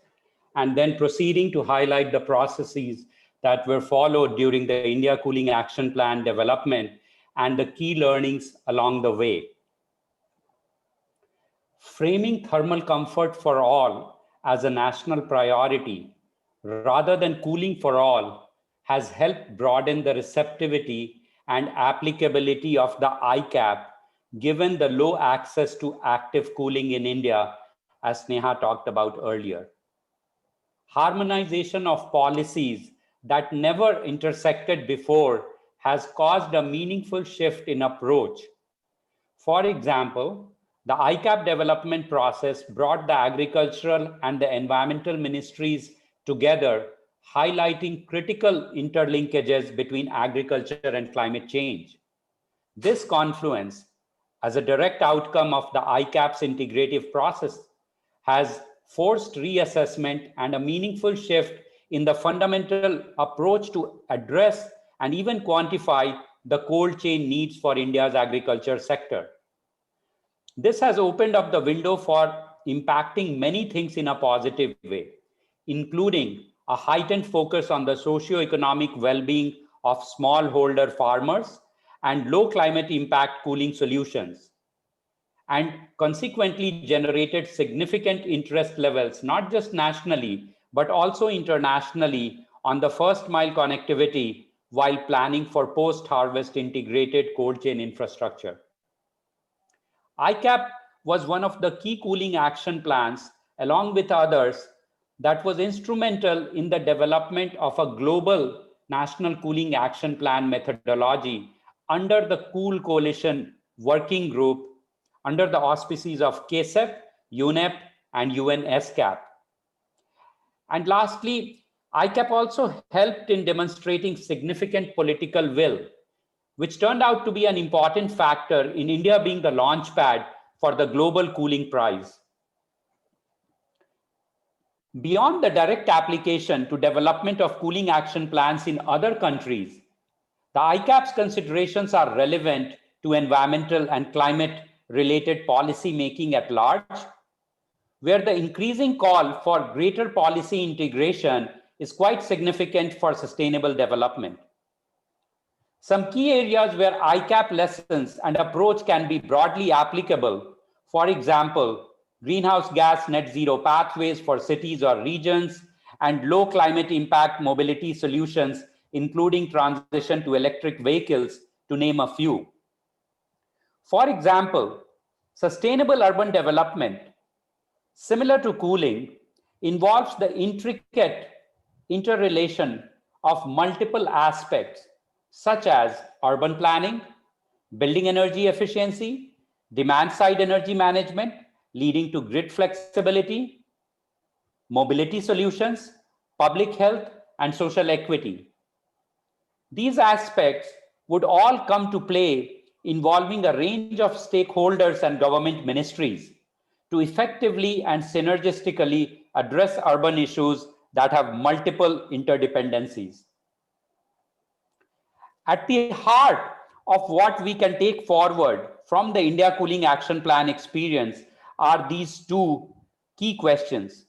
and then proceeding to highlight the processes that were followed during the India Cooling Action Plan development and the key learnings along the way. Framing thermal comfort for all as a national priority rather than cooling for all has helped broaden the receptivity and applicability of the Icap, given the low access to active cooling in India, as Sneha talked about earlier. Harmonization of policies that never intersected before has caused a meaningful shift in approach. For example, the Icap development process brought the agricultural and the environmental ministries together, highlighting critical interlinkages between agriculture and climate change. This confluence, as a direct outcome of the Icap's integrative process, has forced reassessment and a meaningful shift in the fundamental approach to address and even quantify the cold chain needs for India's agriculture sector. This has opened up the window for impacting many things in a positive way, including a heightened focus on the socio-economic well-being of smallholder farmers and low climate impact cooling solutions, and consequently generated significant interest levels, not just nationally, but also internationally on the first mile connectivity while planning for post-harvest integrated cold chain infrastructure. Icap was one of the key cooling action plans, along with others, that was instrumental in the development of a global national cooling action plan methodology under the Cool Coalition Working Group under the auspices of KSEP, UNEP, and UNSCAP. And lastly, Icap also helped in demonstrating significant political will, which turned out to be an important factor in India being the launchpad for the Global Cooling Prize. Beyond the direct application to development of cooling action plans in other countries, the Icap's considerations are relevant to environmental and climate-related policy making at large, where the increasing call for greater policy integration is quite significant for sustainable development. Some key areas where Icap lessons and approach can be broadly applicable, for example, greenhouse gas net zero pathways for cities or regions, and low climate impact mobility solutions, including transition to electric vehicles, to name a few. For example, sustainable urban development, similar to cooling, involves the intricate interrelation of multiple aspects, such as urban planning, building energy efficiency, demand-side energy management, leading to grid flexibility, mobility solutions, public health, and social equity. These aspects would all come to play involving a range of stakeholders and government ministries to effectively and synergistically address urban issues that have multiple interdependencies. At the heart of what we can take forward from the India Cooling Action Plan experience are these two key questions.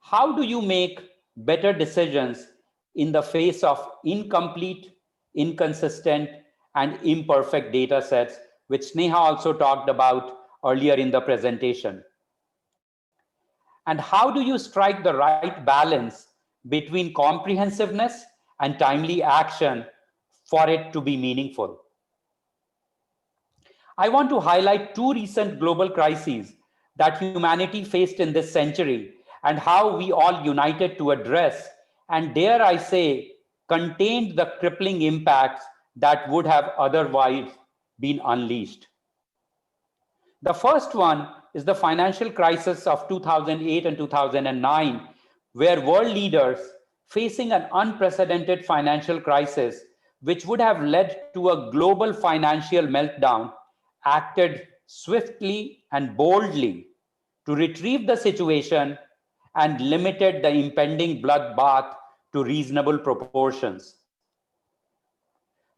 How do you make better decisions in the face of incomplete, inconsistent, and imperfect data sets, which Sneha also talked about earlier in the presentation? And how do you strike the right balance between comprehensiveness and timely action for it to be meaningful? I want to highlight two recent global crises that humanity faced in this century and how we all united to address, and dare I say, contained the crippling impacts that would have otherwise been unleashed. The first one is the financial crisis of 2008 and 2009, where world leaders facing an unprecedented financial crisis, which would have led to a global financial meltdown, acted swiftly and boldly to retrieve the situation and limited the impending bloodbath to reasonable proportions.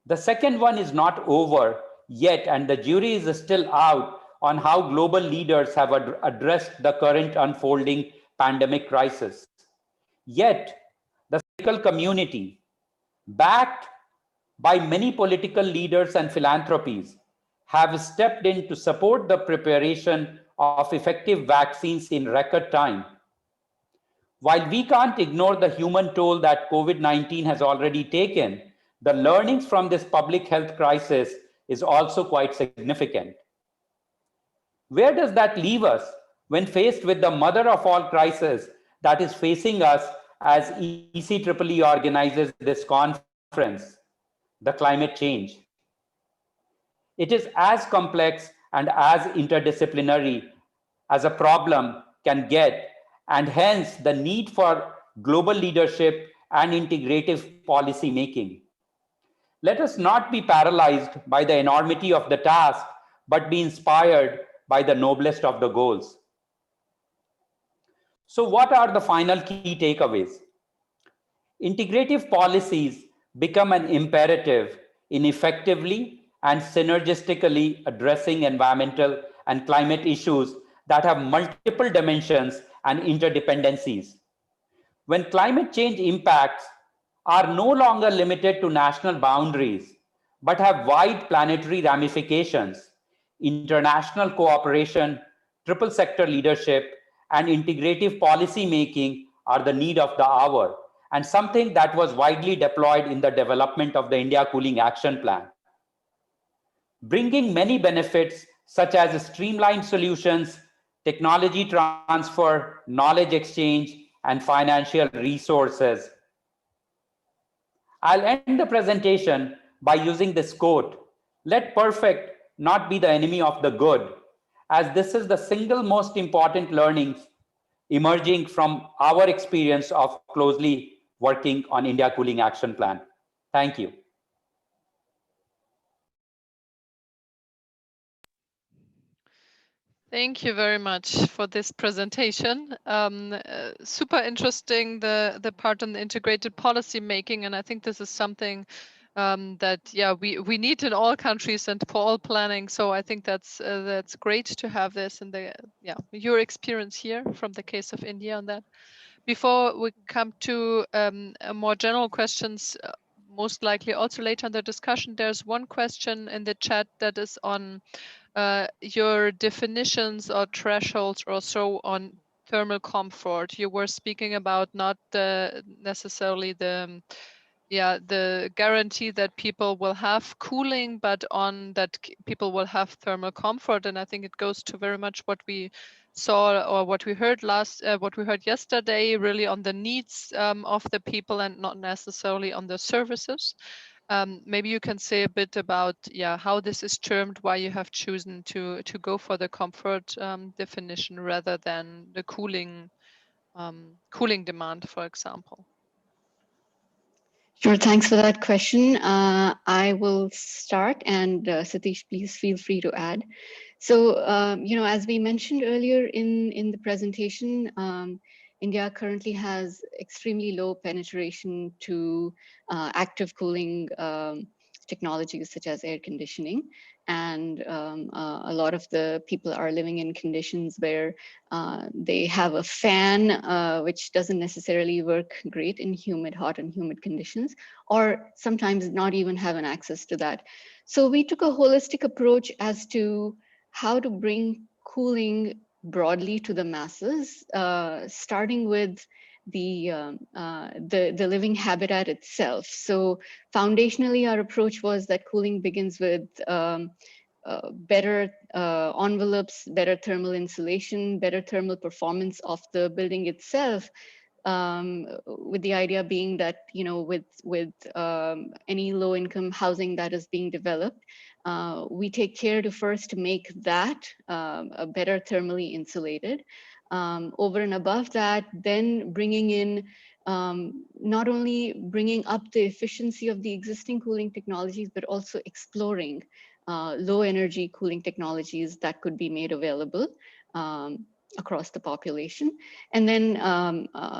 The second one is not over yet, and the jury is still out on how global leaders have addressed the current unfolding pandemic crisis. Yet, the scientific community, backed by many political leaders and philanthropies, have stepped in to support the preparation of effective vaccines in record time. While we can't ignore the human toll that COVID-19 has already taken, the learnings from this public health crisis is also quite significant. Where does that leave us when faced with the mother of all crises that is facing us as ECEE organizes this conference, the climate change? It is as complex and as interdisciplinary as a problem can get, and hence the need for global leadership and integrative policy making. Let us not be paralyzed by the enormity of the task, but be inspired by the noblest of the goals. So, what are the final key takeaways? Integrative policies become an imperative in effectively and synergistically addressing environmental and climate issues that have multiple dimensions and interdependencies. When climate change impacts are no longer limited to national boundaries, but have wide planetary ramifications, international cooperation, triple sector leadership, and integrative policy making are the need of the hour, and something that was widely deployed in the development of the India Cooling Action Plan. Bringing many benefits such as streamlined solutions, technology transfer, knowledge exchange, and financial resources. I'll end the presentation by using this quote: "Let perfect not be the enemy of the good," as this is the single most important learnings emerging from our experience of closely working on India Cooling Action Plan. Thank you. Thank you very much for this presentation. Super interesting, the part on the integrated policy making, and I think this is something that we need in all countries and for all planning. So I think that's great to have this and your experience here from the case of India on that. Before we come to more general questions, most likely also later in the discussion, there's one question in the chat that is on your definitions or thresholds or so on thermal comfort. You were speaking about not necessarily the guarantee that people will have cooling, but on that people will have thermal comfort. And I think it goes to very much what we saw or what we heard yesterday, really on the needs of the people and not necessarily on the services. Maybe you can say a bit about how this is termed, why you have chosen to go for the comfort definition rather than the cooling demand, for example. Sure, thanks for that question. I will start, and Satish, please feel free to add. So, as we mentioned earlier in the presentation, India currently has extremely low penetration to active cooling technologies such as air conditioning. And a lot of the people are living in conditions where they have a fan, which doesn't necessarily work great in hot and humid conditions, or sometimes not even have an access to that. So we took a holistic approach as to how to bring cooling broadly to the masses, starting with the living habitat itself. So foundationally, our approach was that cooling begins with better envelopes, better thermal insulation, better thermal performance of the building itself, with the idea being that, with any low-income housing that is being developed, we take care to first make that better thermally insulated. Over and above that, then bringing in, not only bringing up the efficiency of the existing cooling technologies, but also exploring low energy cooling technologies that could be made available across the population. And then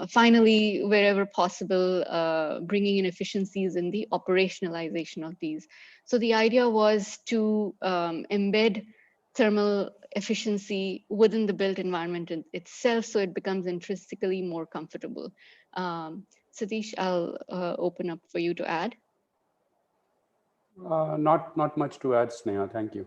finally, wherever possible, bringing in efficiencies in the operationalization of these. So the idea was to embed thermal efficiency within the built environment itself, so it becomes intrinsically more comfortable. Satish, I'll open up for you to add. Not much to add, Sneha. Thank you.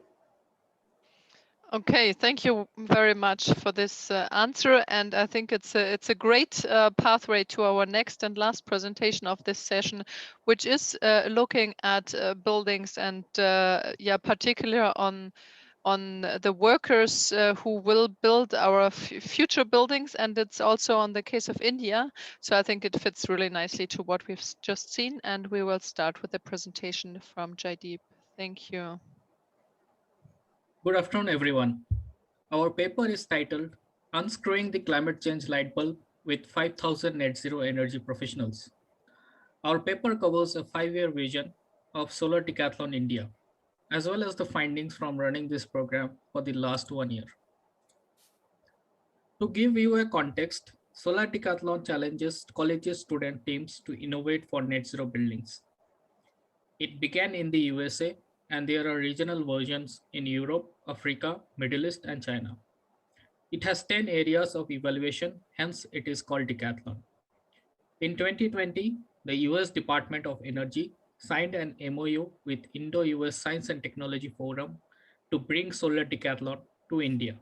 Okay, thank you very much for this answer, and I think it's a great pathway to our next and last presentation of this session, which is looking at buildings and yeah, particular on the workers who will build our future buildings, and it's also on the case of India. So I think it fits really nicely to what we've just seen, and we will start with the presentation from Jaideep. Thank you. Good afternoon, everyone. Our paper is titled Unscrewing the Climate Change Light Bulb with 5,000 Net Zero Energy Professionals. Our paper covers a 5-year vision of Solar Decathlon India, as well as the findings from running this program for the last 1 year. To give you a context, Solar Decathlon challenges colleges student teams to innovate for net zero buildings. It began in the USA, and there are regional versions in Europe, Africa, Middle East, and China. It has 10 areas of evaluation, hence it is called Decathlon. In 2020, the US Department of Energy signed an MOU with Indo-US Science and Technology Forum to bring Solar Decathlon to India,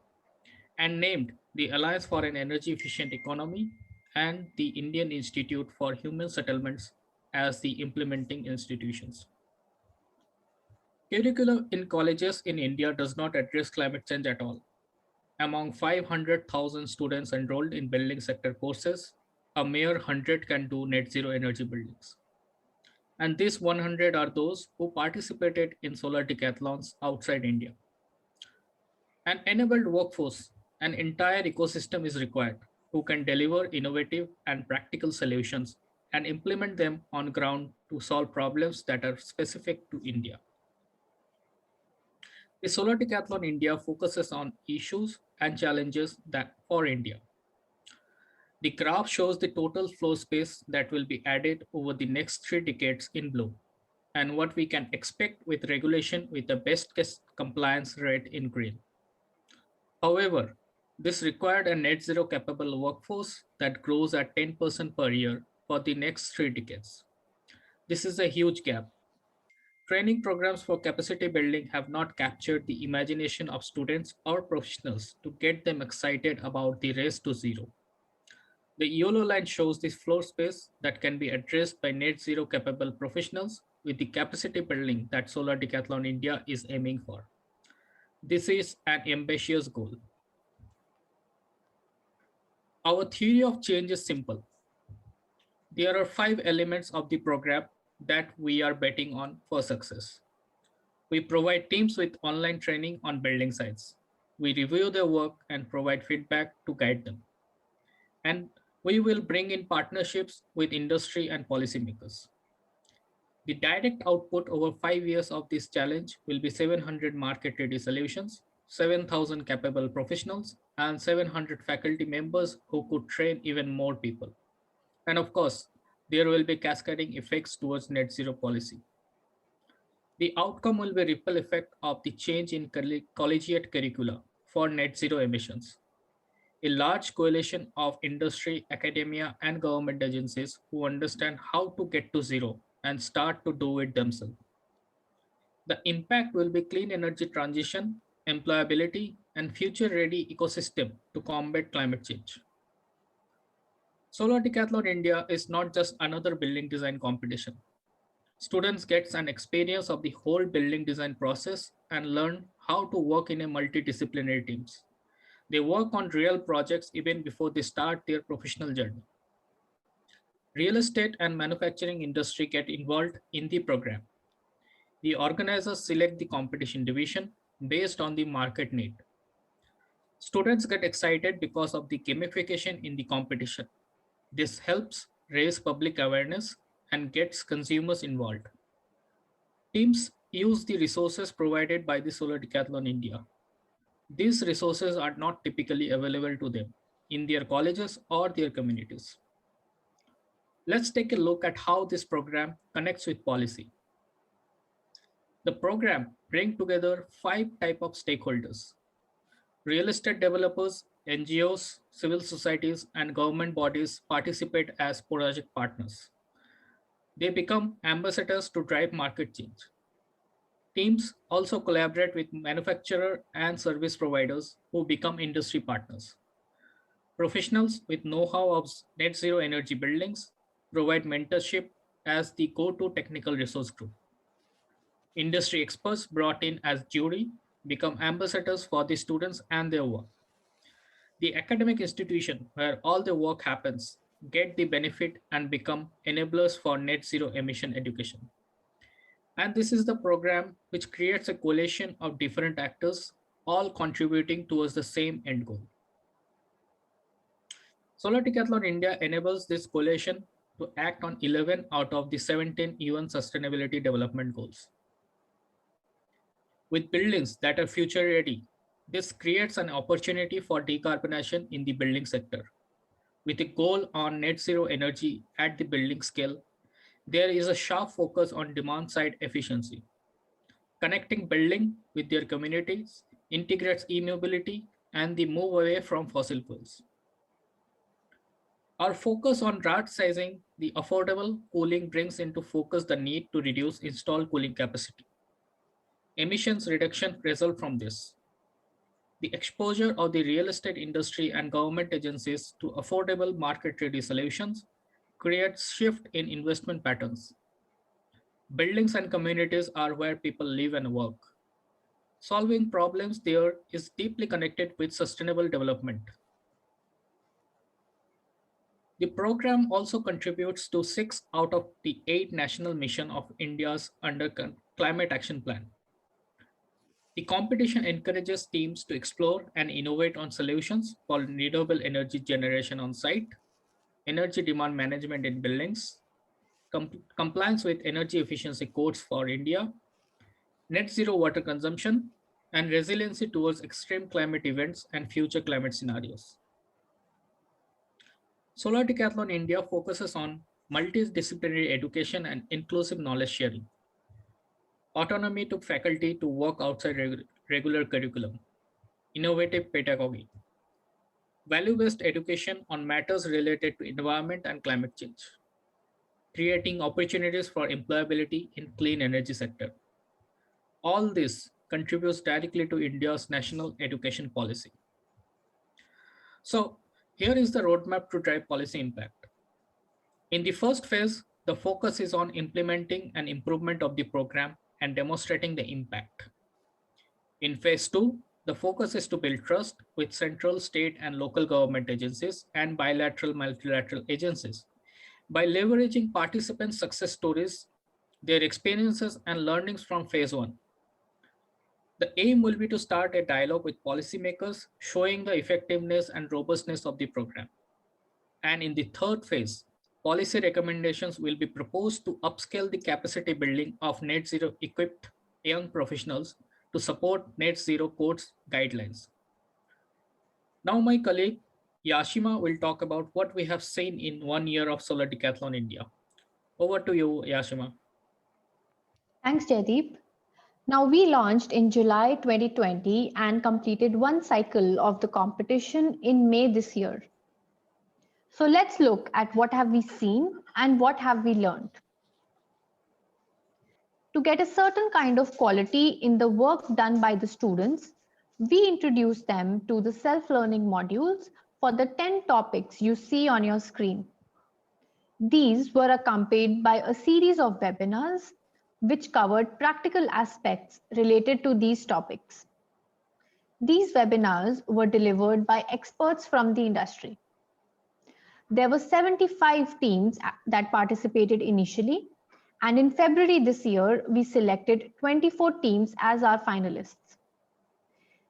and named the Alliance for an Energy Efficient Economy and the Indian Institute for Human Settlements as the implementing institutions. Curriculum in colleges in India does not address climate change at all. Among 500,000 students enrolled in building sector courses, a mere 100 can do net zero energy buildings. And these 100 are those who participated in solar decathlons outside India. An enabled workforce, an entire ecosystem is required who can deliver innovative and practical solutions and implement them on ground to solve problems that are specific to India. The Solar Decathlon India focuses on issues and challenges that for India. The graph shows the total floor space that will be added over the next 3 decades in blue, and what we can expect with regulation with the best case compliance rate in green. However, this required a net zero capable workforce that grows at 10% per year for the next 3 decades. This is a huge gap. Training programs for capacity building have not captured the imagination of students or professionals to get them excited about the race to zero. The yellow line shows the floor space that can be addressed by net zero capable professionals with the capacity building that Solar Decathlon India is aiming for. This is an ambitious goal. Our theory of change is simple. There are 5 elements of the program that we are betting on for success. We provide teams with online training on building sites. We review their work and provide feedback to guide them. And we will bring in partnerships with industry and policymakers. The direct output over 5 years of this challenge will be 700 market-ready solutions, 7,000 capable professionals, and 700 faculty members who could train even more people. And of course, there will be cascading effects towards net zero policy. The outcome will be ripple effect of the change in collegiate curricula for net zero emissions. A large coalition of industry, academia, and government agencies who understand how to get to zero and start to do it themselves. The impact will be clean energy transition, employability, and future-ready ecosystem to combat climate change. Solar Decathlon India is not just another building design competition. Students get an experience of the whole building design process and learn how to work in a multidisciplinary teams. They work on real projects even before they start their professional journey. Real estate and manufacturing industry get involved in the program. The organizers select the competition division based on the market need. Students get excited because of the gamification in the competition. This helps raise public awareness and gets consumers involved. Teams use the resources provided by the Solar Decathlon India. These resources are not typically available to them in their colleges or their communities. Let's take a look at how this program connects with policy. The program brings together 5 types of stakeholders: real estate developers, NGOs, civil societies, and government bodies participate as project partners. They become ambassadors to drive market change. Teams also collaborate with manufacturers and service providers who become industry partners. Professionals with know-how of net zero energy buildings provide mentorship as the go-to technical resource group. Industry experts brought in as jury become ambassadors for the students and their work. The academic institution where all the work happens get the benefit and become enablers for net zero emission education. And this is the program which creates a coalition of different actors, all contributing towards the same end goal. Solar Decathlon India enables this coalition to act on 11 out of the 17 UN Sustainability Development Goals. With buildings that are future ready, this creates an opportunity for decarbonization in the building sector. With a goal on net zero energy at the building scale, there is a sharp focus on demand side efficiency. Connecting building with their communities integrates e-mobility and the move away from fossil fuels. Our focus on right sizing the affordable cooling brings into focus the need to reduce installed cooling capacity. Emissions reduction result from this. The exposure of the real estate industry and government agencies to affordable market-ready solutions creates shift in investment patterns. Buildings and communities are where people live and work. Solving problems there is deeply connected with sustainable development. The program also contributes to 6 out of the 8 national missions of India's under Climate Action Plan. The competition encourages teams to explore and innovate on solutions for renewable energy generation on site, energy demand management in buildings, compliance with energy efficiency codes for India, net zero water consumption, and resiliency towards extreme climate events and future climate scenarios. Solar Decathlon India focuses on multidisciplinary education and inclusive knowledge sharing, autonomy to faculty to work outside regular curriculum, innovative pedagogy, value-based education on matters related to environment and climate change, creating opportunities for employability in clean energy sector. All this contributes directly to India's national education policy. So here is the roadmap to drive policy impact. In the first phase, the focus is on implementing an improvement of the program and demonstrating the impact. In phase 2, the focus is to build trust with central, state, and local government agencies and bilateral, multilateral agencies by leveraging participants' success stories, their experiences, and learnings from phase 1. The aim will be to start a dialogue with policymakers, showing the effectiveness and robustness of the program. And in the third phase, policy recommendations will be proposed to upscale the capacity building of net zero equipped young professionals to support net zero codes guidelines. Now my colleague Yashima will talk about what we have seen in 1 year of Solar Decathlon India. Over to you, Yashima. Thanks, Jaideep. Now, we launched in July 2020 and completed one cycle of the competition in May this year. So let's look at what have we seen and what have we learned. To get a certain kind of quality in the work done by the students, we introduced them to the self-learning modules for the 10 topics you see on your screen. These were accompanied by a series of webinars which covered practical aspects related to these topics. These webinars were delivered by experts from the industry. There were 75 teams that participated initially, and in February this year, we selected 24 teams as our finalists.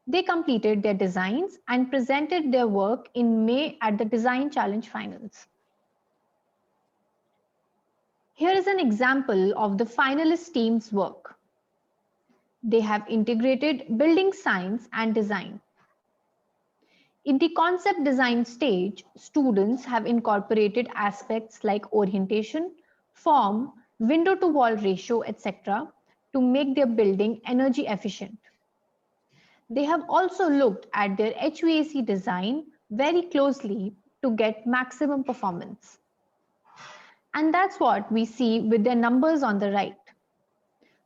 They completed their designs and presented their work in May at the Design Challenge Finals. Here is an example of the finalist team's work. They have integrated building science and design. In the concept design stage, students have incorporated aspects like orientation, form, window to wall ratio, etc. to make their building energy efficient. They have also looked at their HVAC design very closely to get maximum performance. And that's what we see with their numbers on the right.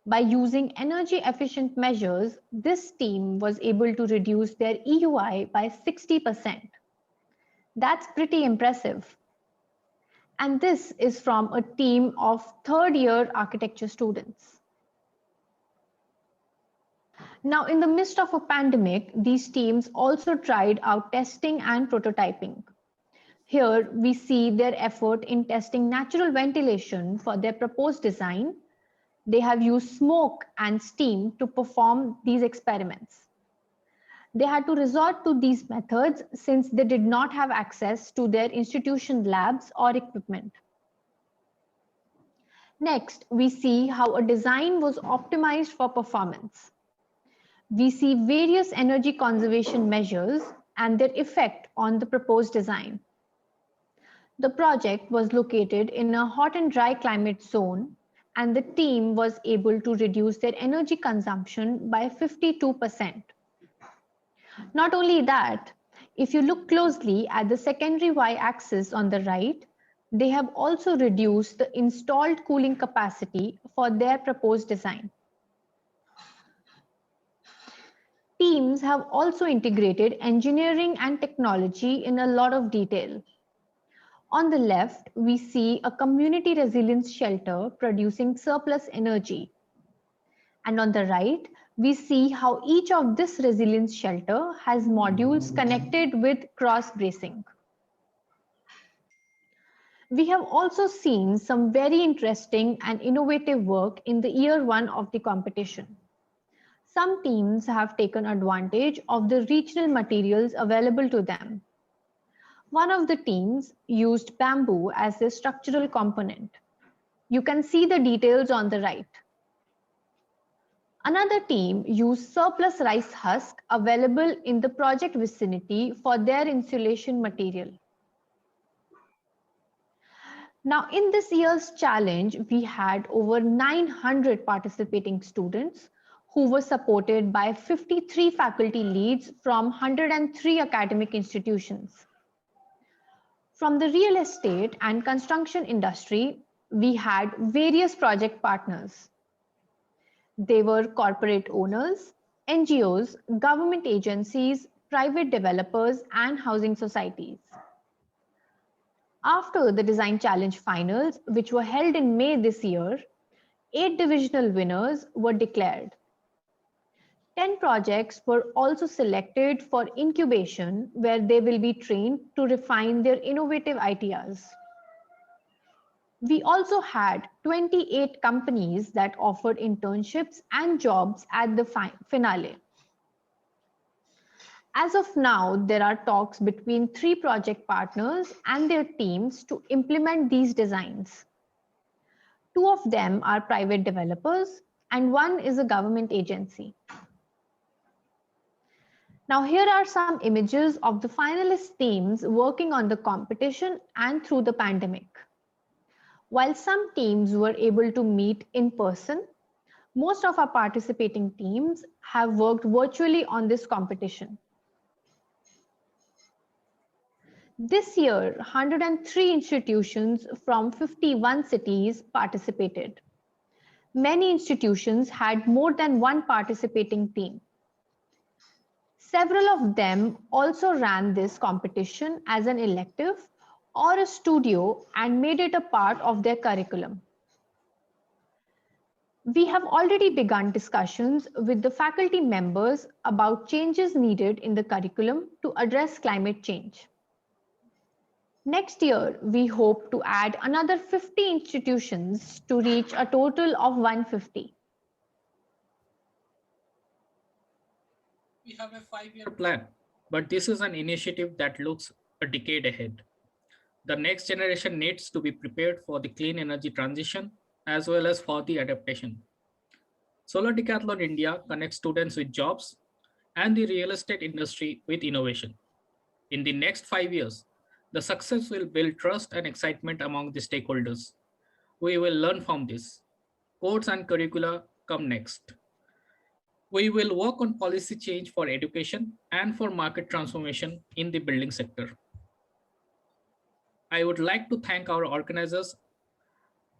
By using energy efficient measures, this team was able to reduce their EUI by 60%. That's pretty impressive. And this is from a team of third-year architecture students. Now, in the midst of a pandemic, these teams also tried out testing and prototyping. Here, we see their effort in testing natural ventilation for their proposed design. They have used smoke and steam to perform these experiments. They had to resort to these methods since they did not have access to their institution labs or equipment. Next, we see how a design was optimized for performance. We see various energy conservation measures and their effect on the proposed design. The project was located in a hot and dry climate zone, and the team was able to reduce their energy consumption by 52%. Not only that, if you look closely at the secondary y-axis on the right, they have also reduced the installed cooling capacity for their proposed design. Teams have also integrated engineering and technology in a lot of detail. On the left, we see a community resilience shelter producing surplus energy. And on the right, we see how each of this resilience shelter has modules connected with cross bracing. We have also seen some very interesting and innovative work in the year one of the competition. Some teams have taken advantage of the regional materials available to them. One of the teams used bamboo as their structural component. You can see the details on the right. Another team used surplus rice husk available in the project vicinity for their insulation material. Now, in this year's challenge, we had over 900 participating students who were supported by 53 faculty leads from 103 academic institutions. From the real estate and construction industry, we had various project partners. They were corporate owners, NGOs, government agencies, private developers, and housing societies. After the Design Challenge finals, which were held in May this year, 8 divisional winners were declared. 10 projects were also selected for incubation, where they will be trained to refine their innovative ideas. We also had 28 companies that offered internships and jobs at the finale. As of now, there are talks between 3 project partners and their teams to implement these designs. 2 of them are private developers and 1 is a government agency. Now, here are some images of the finalist teams working on the competition and through the pandemic. While some teams were able to meet in person, most of our participating teams have worked virtually on this competition. This year, 103 institutions from 51 cities participated. Many institutions had more than 1 participating team. Several of them also ran this competition as an elective or a studio and made it a part of their curriculum. We have already begun discussions with the faculty members about changes needed in the curriculum to address climate change. Next year, we hope to add another 50 institutions to reach a total of 150. We have a 5-year plan, but this is an initiative that looks a decade ahead. The next generation needs to be prepared for the clean energy transition as well as for the adaptation. Solar Decathlon India connects students with jobs and the real estate industry with innovation. In the next 5 years, the success will build trust and excitement among the stakeholders. We will learn from this. Codes and curricula come next. We will work on policy change for education and for market transformation in the building sector. I would like to thank our organizers,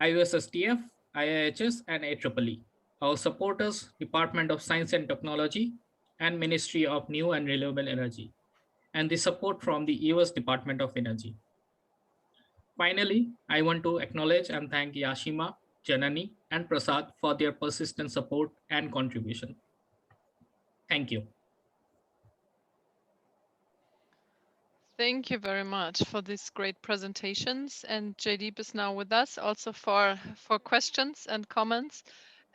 IUSSTF, IIHS, and IEEE, our supporters, Department of Science and Technology, and Ministry of New and Renewable Energy, and the support from the US Department of Energy. Finally, I want to acknowledge and thank Yashima, Janani, and Prasad for their persistent support and contribution. Thank you. Thank you very much for these great presentations. And Jaydeep is now with us also for questions and comments.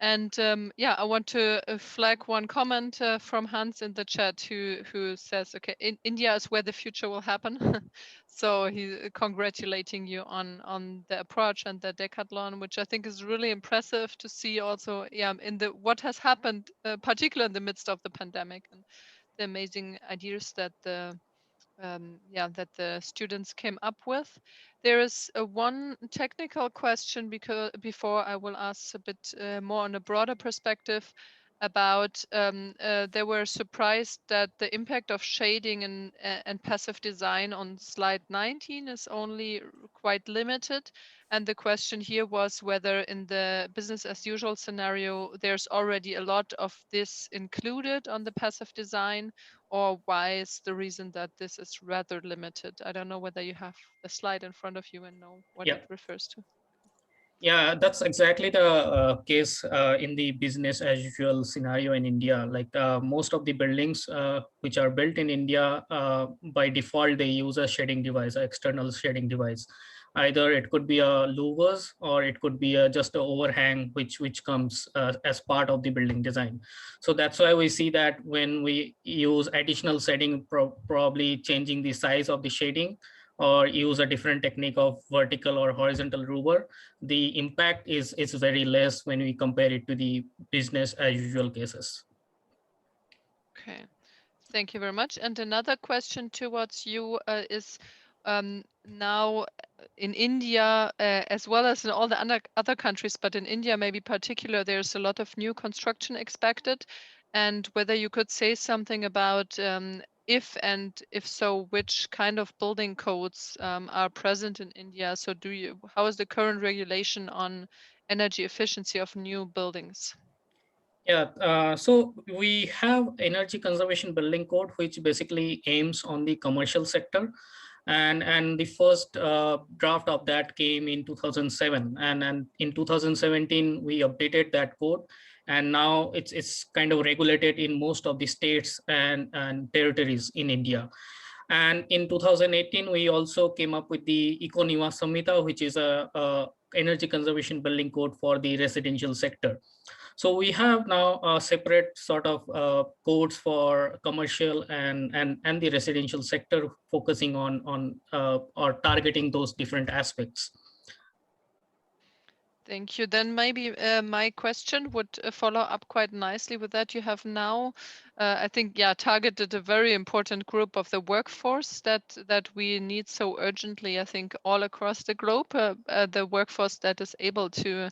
And yeah, I want to flag one comment from Hans in the chat who says, okay, India is where the future will happen. So he's congratulating you on the approach and the Decathlon, which I think is really impressive to see also, yeah, in the what has happened, particularly in the midst of the pandemic, and the amazing ideas that the that the students came up with. There is one technical question before I will ask a bit more on a broader perspective about they were surprised that the impact of shading and passive design on slide 19 is only quite limited. And the question here was whether in the business as usual scenario, there's already a lot of this included on the passive design, or why is the reason that this is rather limited? I don't know whether you have the slide in front of you and know what it refers to. Yeah, that's exactly the case in the business as usual scenario in India. Like most of the buildings which are built in India, by default, they use a shading device, an external shading device. Either it could be a louvers or it could be just an overhang which comes as part of the building design. So that's why we see that when we use additional shading, probably changing the size of the shading, or use a different technique of vertical or horizontal louver, the impact is very less when we compare it to the business as usual cases. Okay, thank you very much. And another question towards you is now in India, as well as in all the other countries, but in India maybe particular, there's a lot of new construction expected, and whether you could say something about if so, which kind of building codes are present in India? So how is the current regulation on energy efficiency of new buildings? Yeah, so we have energy conservation building code, which basically aims on the commercial sector. And the first draft of that came in 2007. And in 2017, we updated that code. And now it's kind of regulated in most of the states and territories in India. And in 2018, we also came up with the Eco Niwas Samhita, which is a energy conservation building code for the residential sector. So we have now a separate sort of codes for commercial and the residential sector, focusing on or targeting those different aspects. Thank you. Then maybe my question would follow up quite nicely with that. You have now, I think, targeted a very important group of the workforce that we need so urgently, I think, all across the globe, the workforce that is able to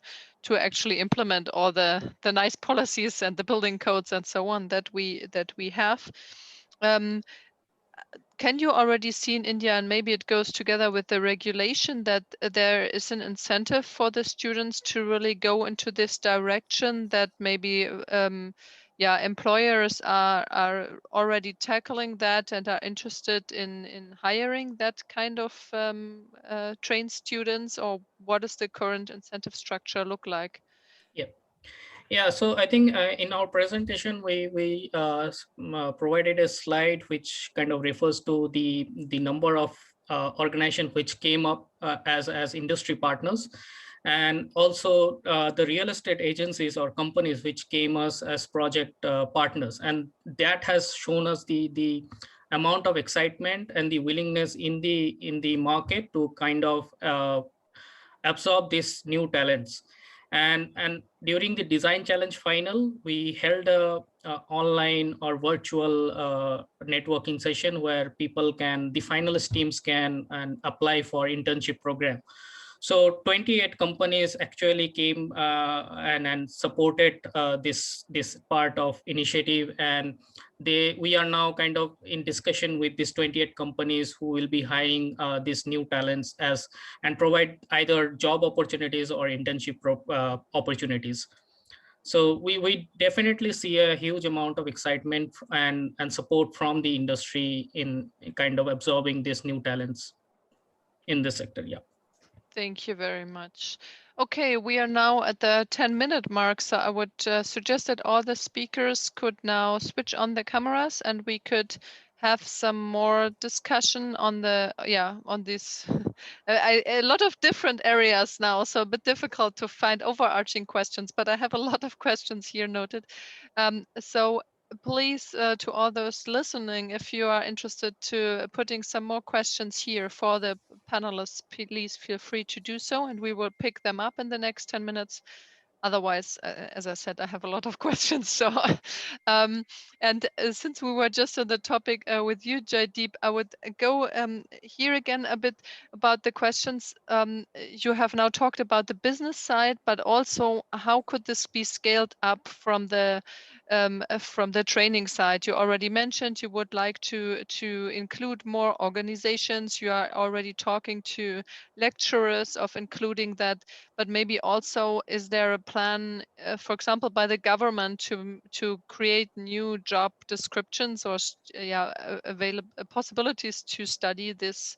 actually implement all the nice policies and the building codes and so on that we have. Can you already see in India, and maybe it goes together with the regulation, that there is an incentive for the students to really go into this direction, that maybe employers are already tackling that and are interested in hiring that kind of trained students, or what does the current incentive structure look like? Yeah, so I think in our presentation, we provided a slide which kind of refers to the number of organizations which came up as industry partners, and also the real estate agencies or companies which came us as project partners. And that has shown us the amount of excitement and the willingness in the market to kind of absorb these new talents. And during the design challenge final, we held a online or virtual networking session where the finalist teams can apply for internship program. So 28 companies actually came and supported this part of initiative, and we are now kind of in discussion with these 28 companies who will be hiring these new talents and provide either job opportunities or internship opportunities. So we definitely see a huge amount of excitement and support from the industry in kind of absorbing these new talents in this sector. Yeah. Thank you very much. Okay, we are now at the 10-minute mark, so I would suggest that all the speakers could now switch on the cameras and we could have some more discussion on on this a lot of different areas now, so a bit difficult to find overarching questions, but I have a lot of questions here noted. So please, to all those listening, if you are interested to putting some more questions here for the panelists, please feel free to do so, and we will pick them up in the next 10 minutes. Otherwise, as I said, I have a lot of questions. So, since we were just on the topic with you, Jaideep, I would go here again a bit about the questions. You have now talked about the business side, but also how could this be scaled up from the training side? You already mentioned you would like to include more organizations. You are already talking to lecturers of including that, but maybe also, is there a plan, for example, by the government to create new job descriptions or available possibilities to study this?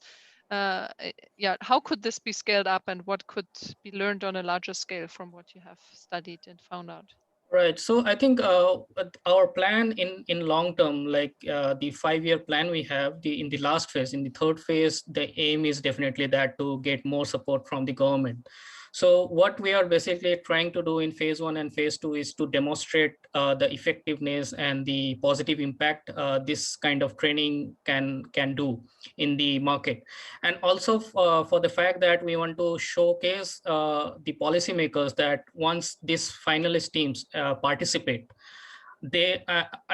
How could this be scaled up, and what could be learned on a larger scale from what you have studied and found out? Right. So I think our plan in long term, like the 5-year plan we have, in the last phase, in the third phase, the aim is definitely that to get more support from the government. So what we are basically trying to do in phase 1 and phase 2 is to demonstrate the effectiveness and the positive impact this kind of training can do in the market. And also for the fact that we want to showcase the policymakers that once these finalist teams participate, they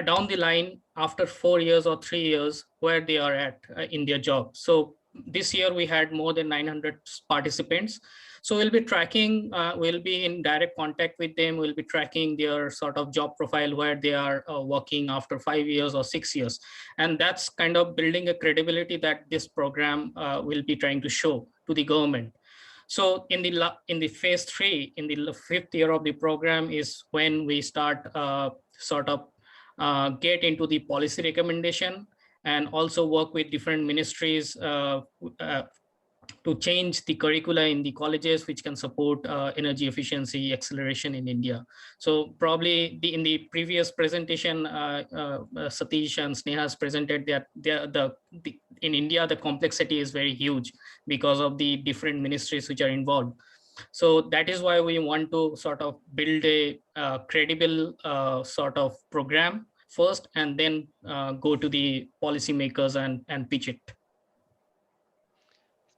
down the line after 4 years or 3 years, where they are at in their job. So this year we had more than 900 participants. So we'll be tracking, we'll be in direct contact with them. We'll be tracking their sort of job profile, where they are working after 5 years or 6 years. And that's kind of building a credibility that this program will be trying to show to the government. So in the phase 3, in the 5th year of the program, is when we start get into the policy recommendation and also work with different ministries to change the curricula in the colleges, which can support energy efficiency acceleration in India. So probably in the previous presentation, Satish and Sneha has presented that in India, the complexity is very huge because of the different ministries which are involved. So that is why we want to sort of build a credible sort of program first, and then go to the policymakers and pitch it.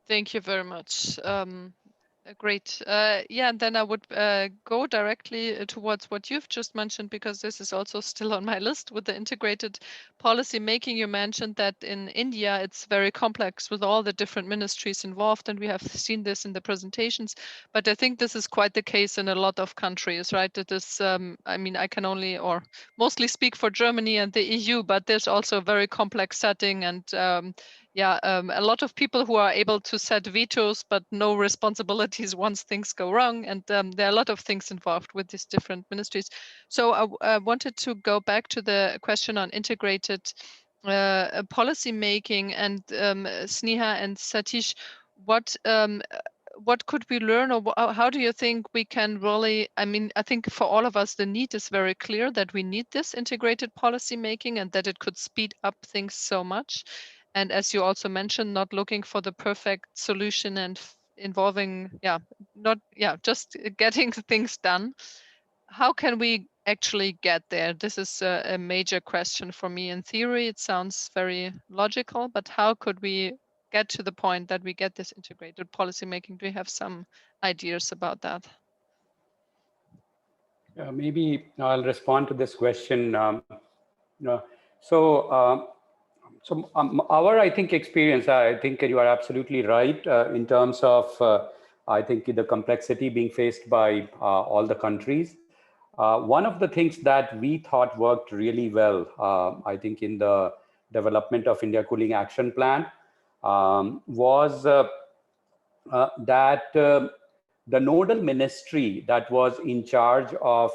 Thank you very much. Great. And then I would go directly towards what you've just mentioned, because this is also still on my list with the integrated policy making. You mentioned that in India, it's very complex with all the different ministries involved, and we have seen this in the presentations. But I think this is quite the case in a lot of countries, right? It is, I mean, I can only or mostly speak for Germany and the EU, but there's also a very complex setting, and a lot of people who are able to set vetoes, but no responsibilities once things go wrong. And there are a lot of things involved with these different ministries. So I wanted to go back to the question on integrated policy making, and Sneha and Satish, what could we learn, or how do you think we can really, I mean, I think for all of us, the need is very clear that we need this integrated policy making and that it could speed up things so much. And as you also mentioned, not looking for the perfect solution and involving, just getting things done. How can we actually get there? This is a major question for me. In theory, it sounds very logical, but how could we get to the point that we get this integrated policy making? Do you have some ideas about that? Maybe I'll respond to this question. Our, I think, experience, I think you are absolutely right in terms of I think the complexity being faced by all the countries. One of the things that we thought worked really well, I think in the development of India Cooling Action Plan was that the nodal ministry that was in charge of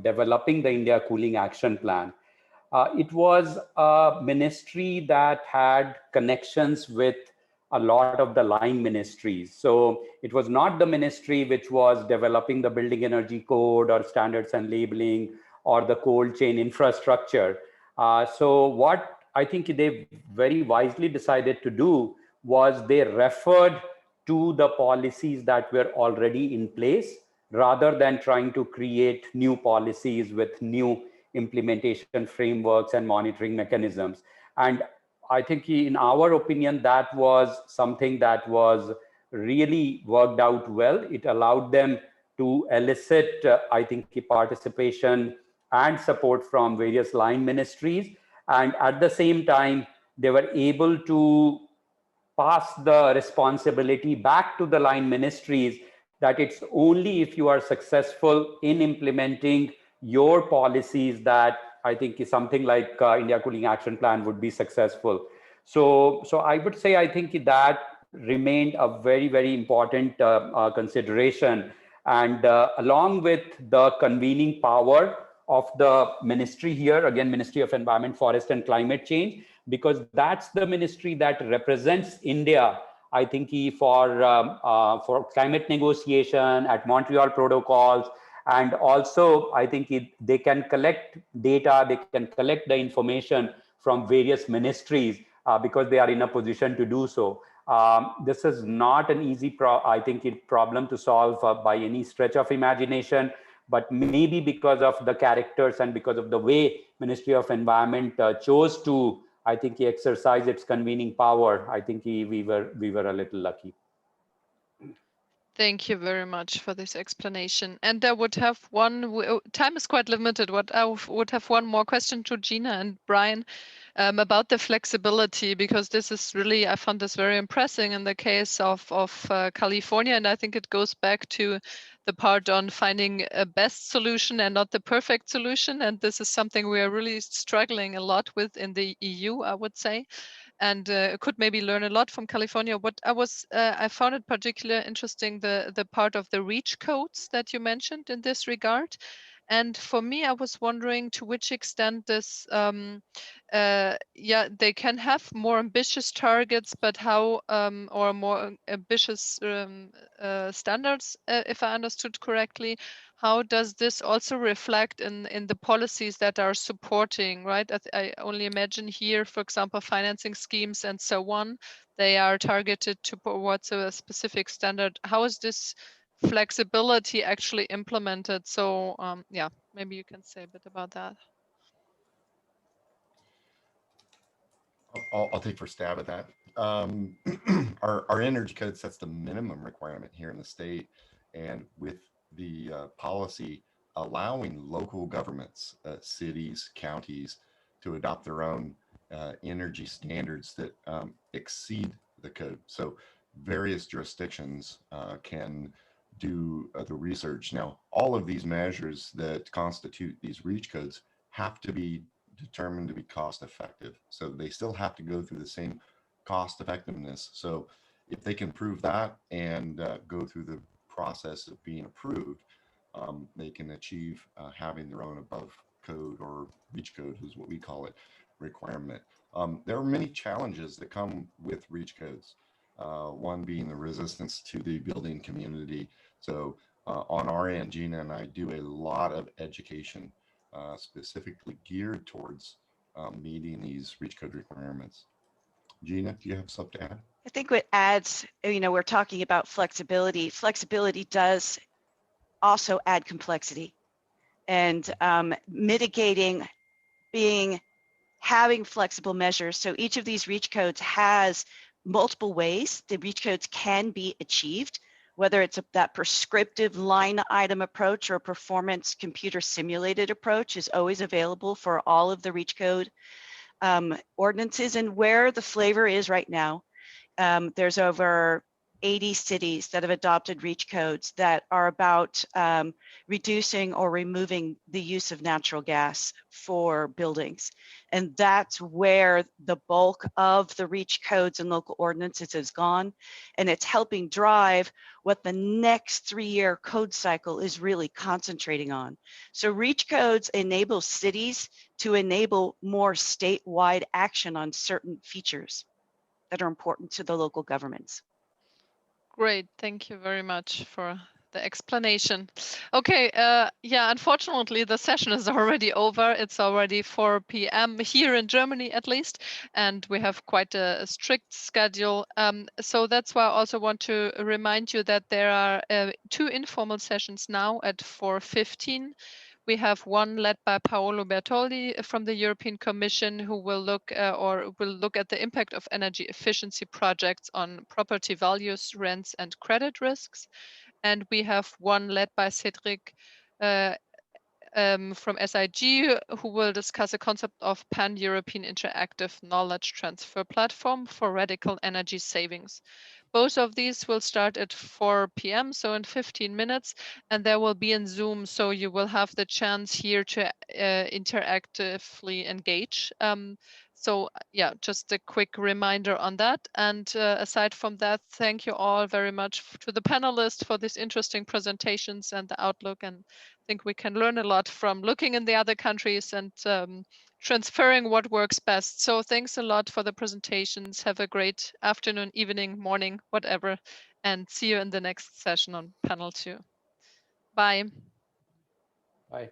developing the India Cooling Action Plan, it was a ministry that had connections with a lot of the line ministries. So it was not the ministry which was developing the building energy code or standards and labeling or the cold chain infrastructure. So what I think they very wisely decided to do was they referred to the policies that were already in place rather than trying to create new policies with new implementation frameworks and monitoring mechanisms. And I think in our opinion, that was something that was really worked out well. It allowed them to elicit, I think, participation and support from various line ministries. And at the same time, they were able to pass the responsibility back to the line ministries that it's only if you are successful in implementing your policies that I think is something like India Cooling Action Plan would be successful. So I would say I think that remained a very, very important consideration. And along with the convening power of the ministry here, again, Ministry of Environment, Forest and Climate Change, because that's the ministry that represents India, I think, for climate negotiation at Montreal protocols. And also, I think they can collect data, they can collect the information from various ministries because they are in a position to do so. This is not an easy, problem to solve by any stretch of imagination, but maybe because of the characters and because of the way Ministry of Environment chose to, I think, exercise its convening power, I think we were a little lucky. Thank you very much for this explanation. And I would have one, time is quite limited. I would have one more question to Gina and Brian about the flexibility, because this is really, I found this very impressive in the case of California. And I think it goes back to the part on finding a best solution and not the perfect solution. And this is something we are really struggling a lot with in the EU, I would say. And could maybe learn a lot from California. What I found it particularly interesting, the part of the REACH codes that you mentioned in this regard. And for me, I was wondering to which extent this, they can have more ambitious targets, but how, or more ambitious standards, if I understood correctly. How does this also reflect in the policies that are supporting, right? I only imagine here, for example, financing schemes and so on, they are targeted towards a specific standard. How is this flexibility actually implemented? So yeah, maybe you can say a bit about that. I'll take first stab at that. Our energy code sets the minimum requirement here in the state, and with the policy allowing local governments, cities, counties, to adopt their own energy standards that exceed the code. So various jurisdictions can do the research. Now, all of these measures that constitute these REACH codes have to be determined to be cost effective. So they still have to go through the same cost effectiveness. So if they can prove that and go through the process of being approved, they can achieve having their own above code, or REACH code is what we call it, requirement. There are many challenges that come with REACH codes. One being the resistance to the building community. So on our end, Gina and I do a lot of education specifically geared towards meeting these REACH code requirements. Gina, do you have something to add? I think what adds, we're talking about flexibility. Flexibility does also add complexity, and mitigating, having flexible measures. So each of these REACH codes has multiple ways the REACH codes can be achieved, whether it's that prescriptive line item approach or performance computer simulated approach is always available for all of the REACH code ordinances. And where the flavor is right now, there's over 80 cities that have adopted REACH codes that are about reducing or removing the use of natural gas for buildings. And that's where the bulk of the REACH codes and local ordinances has gone. And it's helping drive what the next 3-year code cycle is really concentrating on. So REACH codes enable cities to enable more statewide action on certain features that are important to the local governments. Great, thank you very much for the explanation. Okay, yeah, unfortunately the session is already over. It's already 4 p.m. here in Germany at least, and we have quite a strict schedule. So that's why I also want to remind you that there are 2 informal sessions now at 4:15. We have one led by Paolo Bertoldi from the European Commission, who will look at the impact of energy efficiency projects on property values, rents, and credit risks. And we have one led by Cedric from SIG, who will discuss the concept of pan-European interactive knowledge transfer platform for radical energy savings. Both of these will start at 4 p.m., so in 15 minutes, and there will be in Zoom, so you will have the chance here to interactively engage. So yeah, just a quick reminder on that. And aside from that, thank you all very much to the panelists for these interesting presentations and the outlook. And I think we can learn a lot from looking in the other countries and transferring what works best. So thanks a lot for the presentations. Have a great afternoon, evening, morning, whatever, and see you in the next session on panel 2. Bye. Bye.